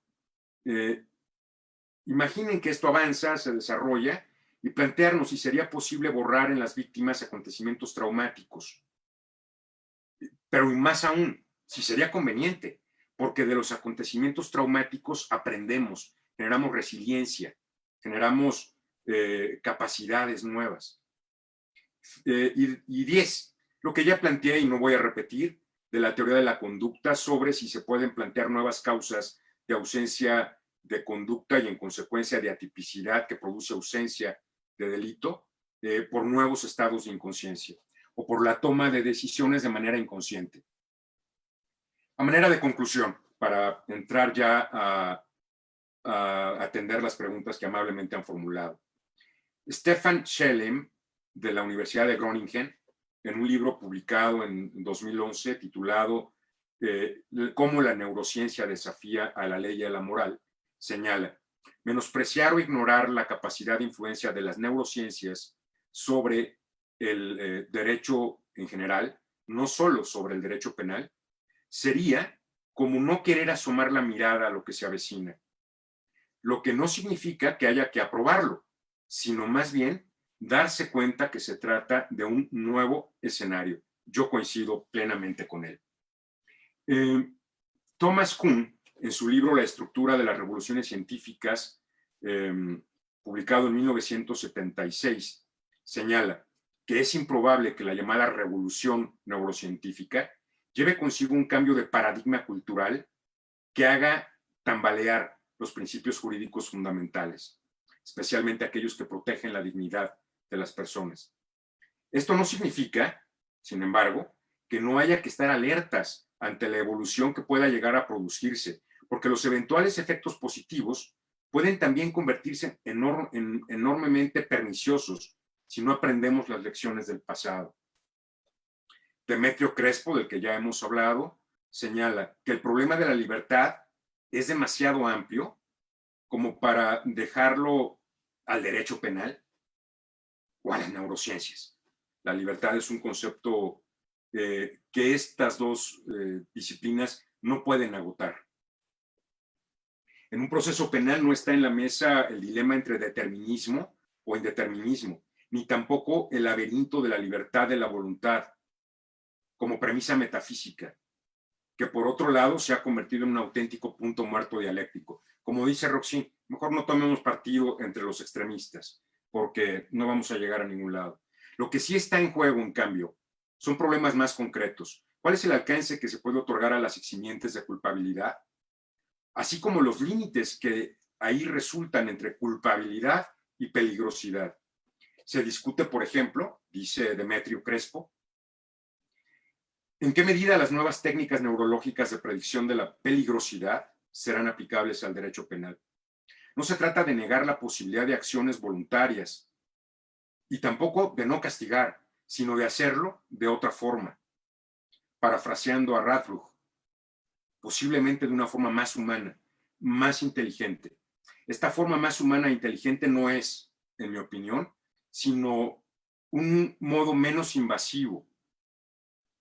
Imaginen que esto avanza, se desarrolla, y plantearnos si sería posible borrar en las víctimas acontecimientos traumáticos. Pero más aún, si sería conveniente, porque de los acontecimientos traumáticos aprendemos, generamos resiliencia, generamos capacidades nuevas. Y 10, lo que ya planteé y no voy a repetir, de la teoría de la conducta sobre si se pueden plantear nuevas causas de ausencia de conducta y en consecuencia de atipicidad que produce ausencia de delito por nuevos estados de inconsciencia o por la toma de decisiones de manera inconsciente. A manera de conclusión, para entrar ya a atender las preguntas que amablemente han formulado. Stefan Schelem, de la Universidad de Groningen, en un libro publicado en 2011 titulado Cómo la neurociencia desafía a la ley y a la moral, señala: menospreciar o ignorar la capacidad de influencia de las neurociencias sobre el derecho en general, no solo sobre el derecho penal, sería como no querer asomar la mirada a lo que se avecina, lo que no significa que haya que aprobarlo, sino más bien darse cuenta que se trata de un nuevo escenario. Yo coincido plenamente con él. Thomas Kuhn, en su libro La estructura de las revoluciones científicas, publicado en 1976, señala que es improbable que la llamada revolución neurocientífica lleve consigo un cambio de paradigma cultural que haga tambalear los principios jurídicos fundamentales, especialmente aquellos que protegen la dignidad de las personas. Esto no significa, sin embargo, que no haya que estar alertas ante la evolución que pueda llegar a producirse, porque los eventuales efectos positivos pueden también convertirse en enormemente perniciosos si no aprendemos las lecciones del pasado. Demetrio Crespo, del que ya hemos hablado, señala que el problema de la libertad es demasiado amplio como para dejarlo al derecho penal o a las neurociencias. La libertad es un concepto que estas dos disciplinas no pueden agotar. En un proceso penal no está en la mesa el dilema entre determinismo o indeterminismo, ni tampoco el laberinto de la libertad de la voluntad como premisa metafísica, que por otro lado se ha convertido en un auténtico punto muerto dialéctico. Como dice Roxy, mejor no tomemos partido entre los extremistas, porque no vamos a llegar a ningún lado. Lo que sí está en juego, en cambio, son problemas más concretos. ¿Cuál es el alcance que se puede otorgar a las eximientes de culpabilidad? Así como los límites que ahí resultan entre culpabilidad y peligrosidad. Se discute, por ejemplo, dice Demetrio Crespo, ¿en qué medida las nuevas técnicas neurológicas de predicción de la peligrosidad serán aplicables al derecho penal? No se trata de negar la posibilidad de acciones voluntarias y tampoco de no castigar, sino de hacerlo de otra forma. Parafraseando a Radbruch, posiblemente de una forma más humana, más inteligente. Esta forma más humana e inteligente no es, en mi opinión, sino un modo menos invasivo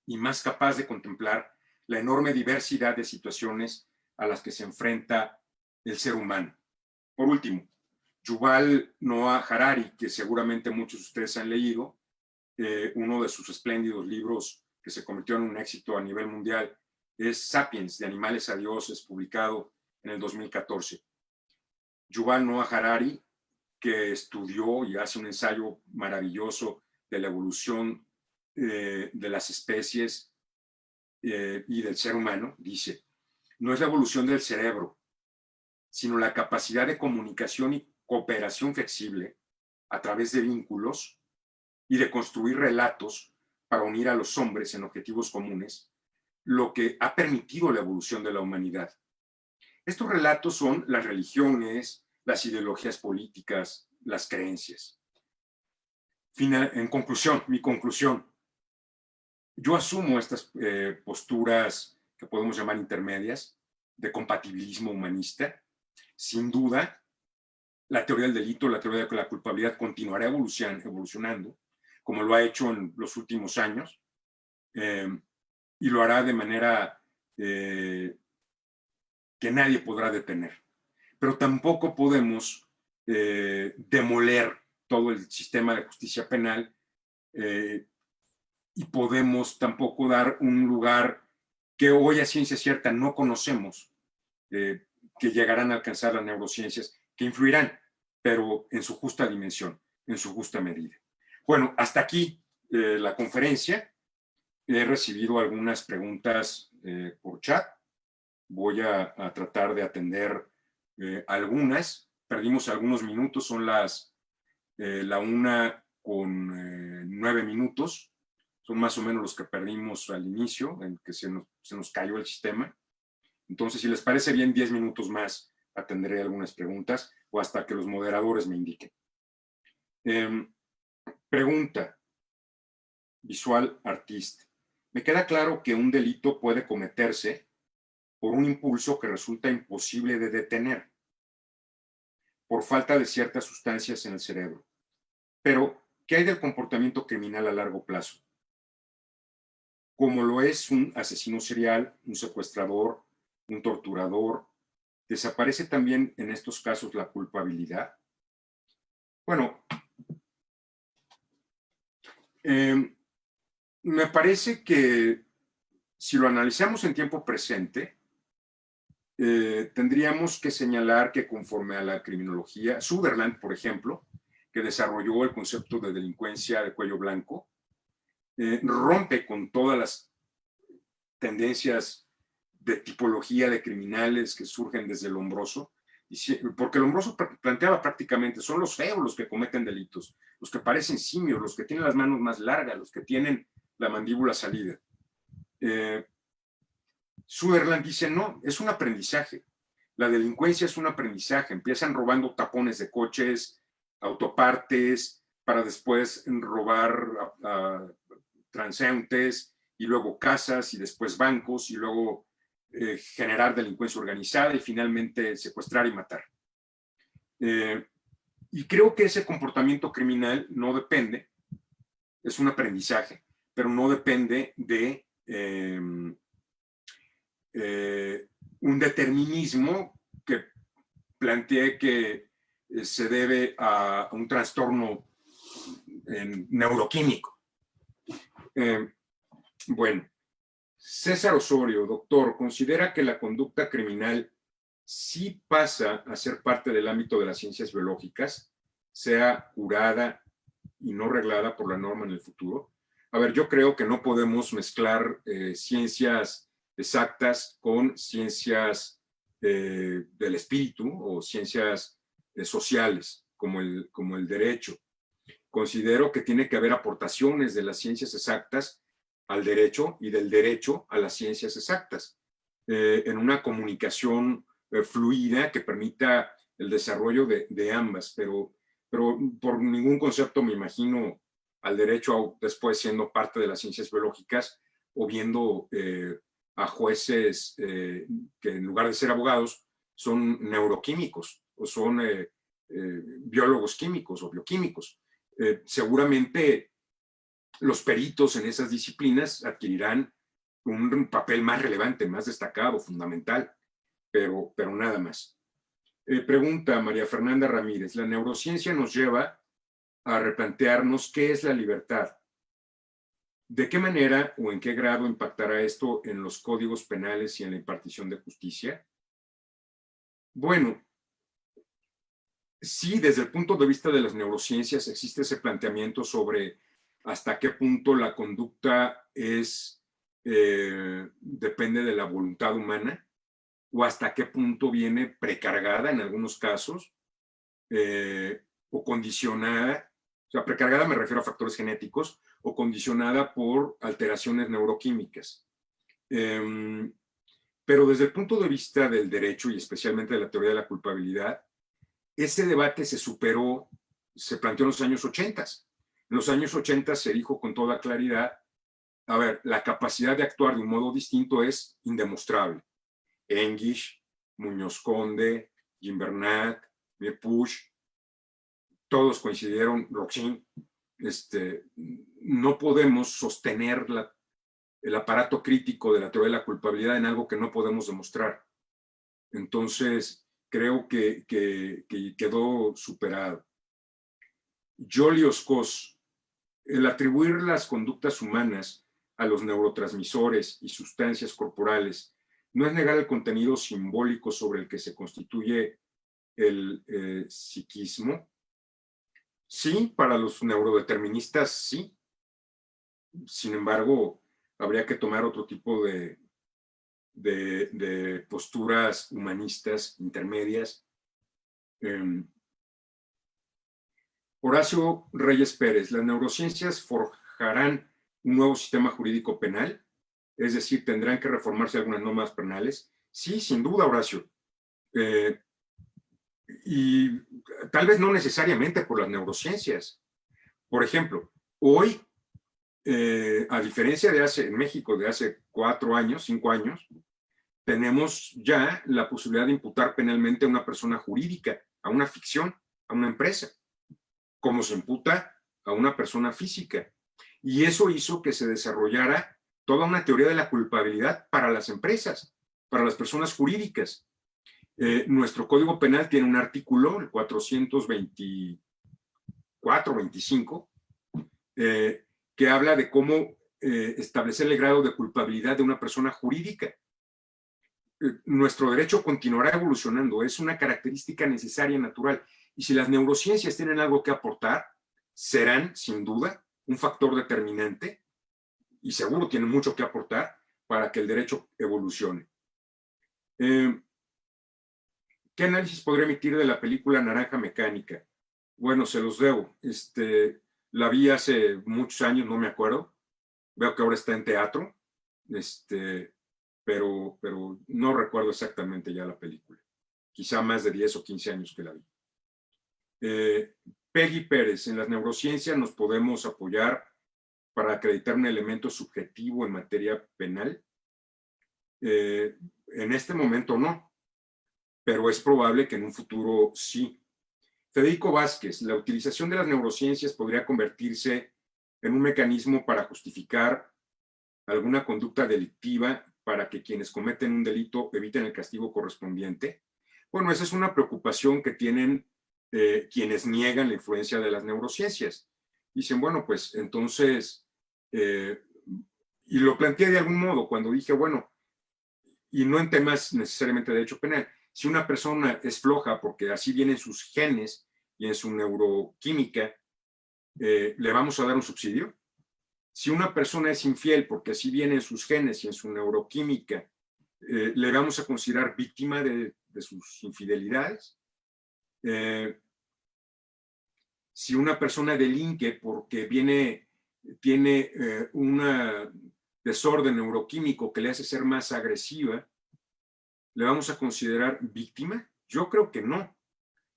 y más capaz de contemplar la enorme diversidad de situaciones a las que se enfrenta el ser humano. Por último, Yuval Noah Harari, que seguramente muchos de ustedes han leído, uno de sus espléndidos libros que se convirtió en un éxito a nivel mundial, es Sapiens, de Animales a Dioses, publicado en el 2014. Yuval Noah Harari, que estudió y hace un ensayo maravilloso de la evolución de las especies y del ser humano, dice: no es la evolución del cerebro, sino la capacidad de comunicación y cooperación flexible a través de vínculos y de construir relatos para unir a los hombres en objetivos comunes, lo que ha permitido la evolución de la humanidad. Estos relatos son las religiones, las ideologías políticas, las creencias. En conclusión, mi conclusión, yo asumo estas posturas que podemos llamar intermedias, de compatibilismo humanista. Sin duda, la teoría del delito, la teoría de la culpabilidad continuará evolucionando, como lo ha hecho en los últimos años, y lo hará de manera que nadie podrá detener. Pero tampoco podemos demoler todo el sistema de justicia penal y podemos tampoco dar un lugar que hoy a ciencia cierta no conocemos, que llegarán a alcanzar las neurociencias, que influirán, pero en su justa dimensión, en su justa medida. Bueno, hasta aquí la conferencia. He recibido algunas preguntas por chat. Voy a tratar de atender algunas. Perdimos algunos minutos, son la 1:09. Son más o menos los que perdimos al inicio, en que se nos cayó el sistema. Entonces, si les parece bien, 10 minutos más atenderé algunas preguntas o hasta que los moderadores me indiquen. Pregunta. Visual Artist. Me queda claro que un delito puede cometerse por un impulso que resulta imposible de detener, por falta de ciertas sustancias en el cerebro. Pero, ¿qué hay del comportamiento criminal a largo plazo? Como lo es un asesino serial, un secuestrador, un torturador, ¿desaparece también en estos casos la culpabilidad? Bueno, me parece que si lo analizamos en tiempo presente, tendríamos que señalar que conforme a la criminología, Sutherland, por ejemplo, que desarrolló el concepto de delincuencia de cuello blanco, rompe con todas las tendencias de tipología de criminales que surgen desde el Lombroso, porque el Lombroso planteaba prácticamente, son los feos los que cometen delitos, los que parecen simios, los que tienen las manos más largas, los que tienen la mandíbula salida. Sutherland dice, no, es un aprendizaje. La delincuencia es un aprendizaje. Empiezan robando tapones de coches, autopartes, para después robar transeúntes, y luego casas, y después bancos, y luego generar delincuencia organizada, y finalmente secuestrar y matar. Y creo que ese comportamiento criminal no depende, es un aprendizaje, pero no depende de un determinismo que plantee que se debe a un trastorno neuroquímico. Bueno, César Osorio, doctor, ¿considera que la conducta criminal sí pasa a ser parte del ámbito de las ciencias biológicas, sea curada y no reglada por la norma en el futuro? A ver, yo creo que no podemos mezclar ciencias exactas con ciencias del espíritu o ciencias sociales, como el derecho. Considero que tiene que haber aportaciones de las ciencias exactas al derecho y del derecho a las ciencias exactas, en una comunicación fluida que permita el desarrollo de ambas, pero por ningún concepto me imagino al derecho después siendo parte de las ciencias biológicas o viendo a jueces que en lugar de ser abogados son neuroquímicos o son biólogos químicos o bioquímicos. seguramente los peritos en esas disciplinas adquirirán un papel más relevante, más destacado, fundamental, pero nada más. Pregunta María Fernanda Ramírez, ¿la neurociencia nos lleva a replantearnos qué es la libertad? ¿De qué manera o en qué grado impactará esto en los códigos penales y en la impartición de justicia? Bueno, sí, desde el punto de vista de las neurociencias existe ese planteamiento sobre hasta qué punto la conducta depende de la voluntad humana o hasta qué punto viene precargada en algunos casos o condicionada. O sea, precargada me refiero a factores genéticos o condicionada por alteraciones neuroquímicas. Pero desde el punto de vista del derecho y especialmente de la teoría de la culpabilidad, ese debate se superó, se planteó en los años 80. En los años 80 se dijo con toda claridad, a ver, la capacidad de actuar de un modo distinto es indemostrable. English, Muñoz Conde, Gimbernat, Mirpuch, todos coincidieron, Roxin, no podemos sostener el aparato crítico de la teoría de la culpabilidad en algo que no podemos demostrar. Entonces, creo que quedó superado. Jolios Cos, el atribuir las conductas humanas a los neurotransmisores y sustancias corporales no es negar el contenido simbólico sobre el que se constituye el psiquismo. Sí, para los neurodeterministas sí. Sin embargo, habría que tomar otro tipo de posturas humanistas intermedias. Horacio Reyes Pérez, ¿las neurociencias forjarán un nuevo sistema jurídico penal? Es decir, ¿tendrán que reformarse algunas normas penales? Sí, sin duda, Horacio. Y tal vez no necesariamente por las neurociencias. Por ejemplo, hoy, a diferencia de en México de hace 4 años, 5 años, tenemos ya la posibilidad de imputar penalmente a una persona jurídica, a una ficción, a una empresa, como se imputa a una persona física. Y eso hizo que se desarrollara toda una teoría de la culpabilidad para las empresas, para las personas jurídicas. Nuestro Código Penal tiene un artículo, el 424-25, que habla de cómo establecer el grado de culpabilidad de una persona jurídica. Nuestro derecho continuará evolucionando, es una característica necesaria y natural. Y si las neurociencias tienen algo que aportar, serán, sin duda, un factor determinante, y seguro tienen mucho que aportar para que el derecho evolucione. ¿Qué análisis podría emitir de la película Naranja Mecánica? Bueno, se los debo. La vi hace muchos años, no me acuerdo. Veo que ahora está en teatro. Pero no recuerdo exactamente ya la película. Quizá más de 10 o 15 años que la vi. Peggy Pérez, en las neurociencias nos podemos apoyar para acreditar un elemento subjetivo en materia penal. En este momento no, pero es probable que en un futuro sí. Federico Vázquez, la utilización de las neurociencias podría convertirse en un mecanismo para justificar alguna conducta delictiva para que quienes cometen un delito eviten el castigo correspondiente. Bueno, esa es una preocupación que tienen quienes niegan la influencia de las neurociencias. Dicen, bueno, pues entonces, y lo planteé de algún modo cuando dije, bueno, y no en temas necesariamente de derecho penal, si una persona es floja porque así vienen sus genes y en su neuroquímica, ¿le vamos a dar un subsidio? Si una persona es infiel porque así vienen sus genes y en su neuroquímica, ¿le vamos a considerar víctima de sus infidelidades? Si una persona delinque porque tiene un desorden neuroquímico que le hace ser más agresiva, ¿le vamos a considerar víctima? Yo creo que no.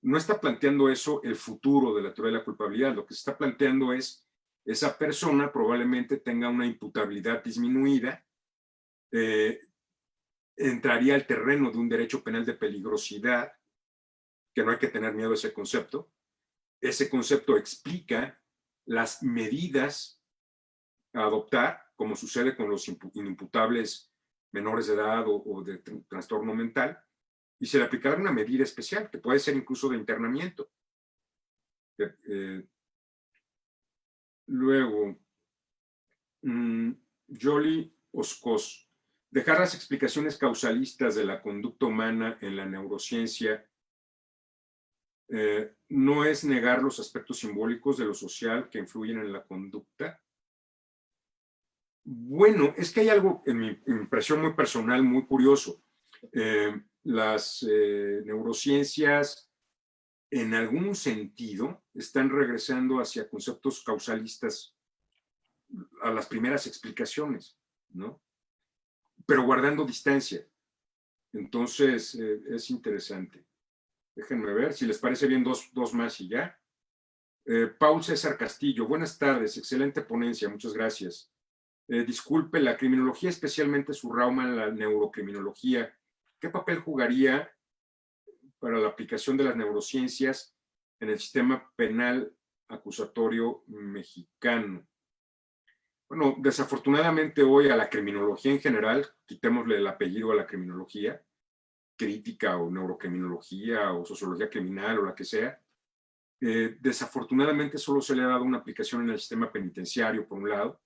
No está planteando eso el futuro de la teoría de la culpabilidad. Lo que se está planteando es esa persona probablemente tenga una imputabilidad disminuida, entraría al terreno de un derecho penal de peligrosidad, que no hay que tener miedo a ese concepto. Ese concepto explica las medidas a adoptar, como sucede con los inimputables menores de edad o de trastorno mental, y se le aplicará una medida especial, que puede ser incluso de internamiento. Luego, Jolie Oscos, dejar las explicaciones causalistas de la conducta humana en la neurociencia no es negar los aspectos simbólicos de lo social que influyen en la conducta. Bueno, es que hay algo, en mi impresión muy personal, muy curioso. Las neurociencias, en algún sentido, están regresando hacia conceptos causalistas a las primeras explicaciones, ¿no? Pero guardando distancia. Entonces, es interesante. Déjenme ver, si les parece bien, dos más y ya. Paul César Castillo, buenas tardes, excelente ponencia, muchas gracias. Disculpe, la criminología, especialmente su rama en la neurocriminología, ¿qué papel jugaría para la aplicación de las neurociencias en el sistema penal acusatorio mexicano? Bueno, desafortunadamente hoy a la criminología en general, quitémosle el apellido a la criminología, crítica o neurocriminología o sociología criminal o la que sea, desafortunadamente solo se le ha dado una aplicación en el sistema penitenciario, por un lado,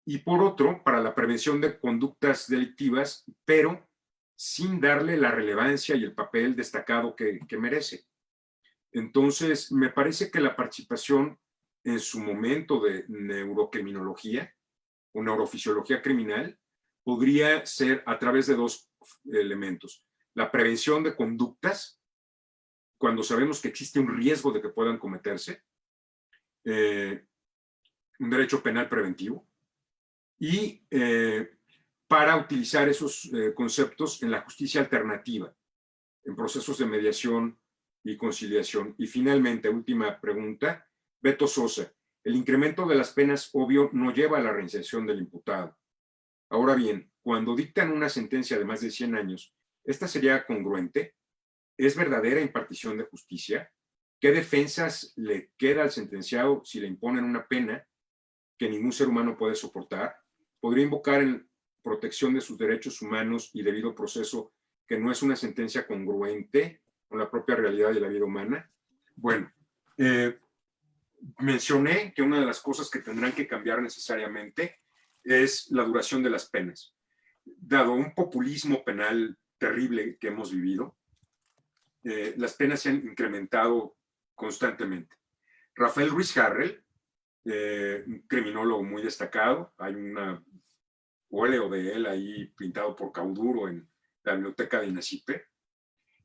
y por otro, para la prevención de conductas delictivas, pero sin darle la relevancia y el papel destacado que merece. Entonces, me parece que la participación en su momento de neurocriminología o neurofisiología criminal podría ser a través de dos elementos. La prevención de conductas, cuando sabemos que existe un riesgo de que puedan cometerse, un derecho penal preventivo, y para utilizar esos conceptos en la justicia alternativa, en procesos de mediación y conciliación. Y finalmente, última pregunta, Beto Sosa, el incremento de las penas, obvio, no lleva a la reinserción del imputado. Ahora bien, cuando dictan una sentencia de más de 100 años, ¿esta sería congruente? ¿Es verdadera impartición de justicia? ¿Qué defensas le queda al sentenciado si le imponen una pena que ningún ser humano puede soportar? ¿Podría invocar en protección de sus derechos humanos y debido proceso que no es una sentencia congruente con la propia realidad de la vida humana? Bueno, mencioné que una de las cosas que tendrán que cambiar necesariamente es la duración de las penas. Dado un populismo penal terrible que hemos vivido, las penas se han incrementado constantemente. Rafael Ruiz Harrell, un criminólogo muy destacado, hay un óleo de él ahí pintado por Cauduro en la biblioteca de INACIPE,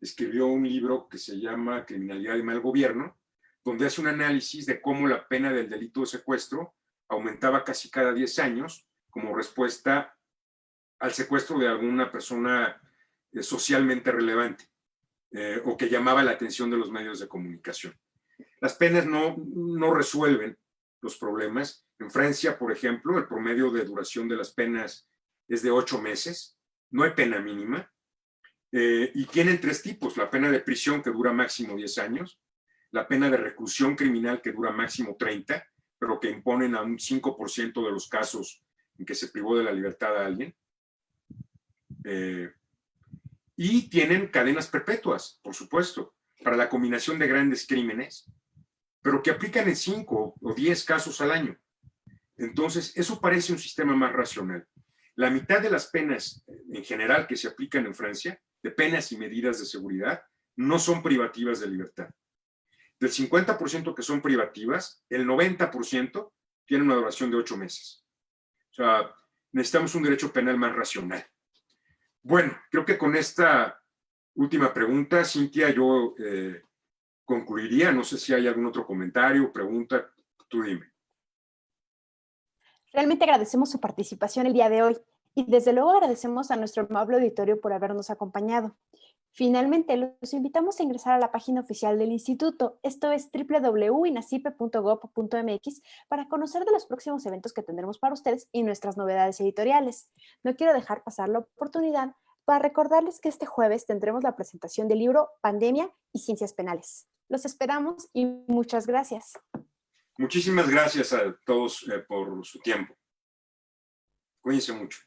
escribió un libro que se llama Criminalidad y Mal Gobierno, donde hace un análisis de cómo la pena del delito de secuestro aumentaba casi cada 10 años como respuesta al secuestro de alguna persona socialmente relevante o que llamaba la atención de los medios de comunicación. Las penas no resuelven los problemas. En Francia, por ejemplo, el promedio de duración de las penas es de 8 meses. No hay pena mínima. Y tienen 3 tipos. La pena de prisión, que dura máximo 10 años. La pena de reclusión criminal, que dura máximo 30, pero que imponen a un 5% de los casos en que se privó de la libertad a alguien. Y tienen cadenas perpetuas, por supuesto, para la combinación de grandes crímenes, pero que aplican en 5 o 10 casos al año. Entonces, eso parece un sistema más racional. La mitad de las penas en general que se aplican en Francia, de penas y medidas de seguridad, no son privativas de libertad. Del 50% que son privativas, el 90% tiene una duración de 8 meses. O sea, necesitamos un derecho penal más racional. Bueno, creo que con esta última pregunta, Cintia, yo concluiría. No sé si hay algún otro comentario, pregunta, tú dime. Realmente agradecemos su participación el día de hoy y desde luego agradecemos a nuestro amable auditorio por habernos acompañado. Finalmente, los invitamos a ingresar a la página oficial del instituto, esto es www.inacipe.gov.mx, para conocer de los próximos eventos que tendremos para ustedes y nuestras novedades editoriales. No quiero dejar pasar la oportunidad para recordarles que este jueves tendremos la presentación del libro Pandemia y Ciencias Penales. Los esperamos y muchas gracias. Muchísimas gracias a todos por su tiempo. Cuídense mucho.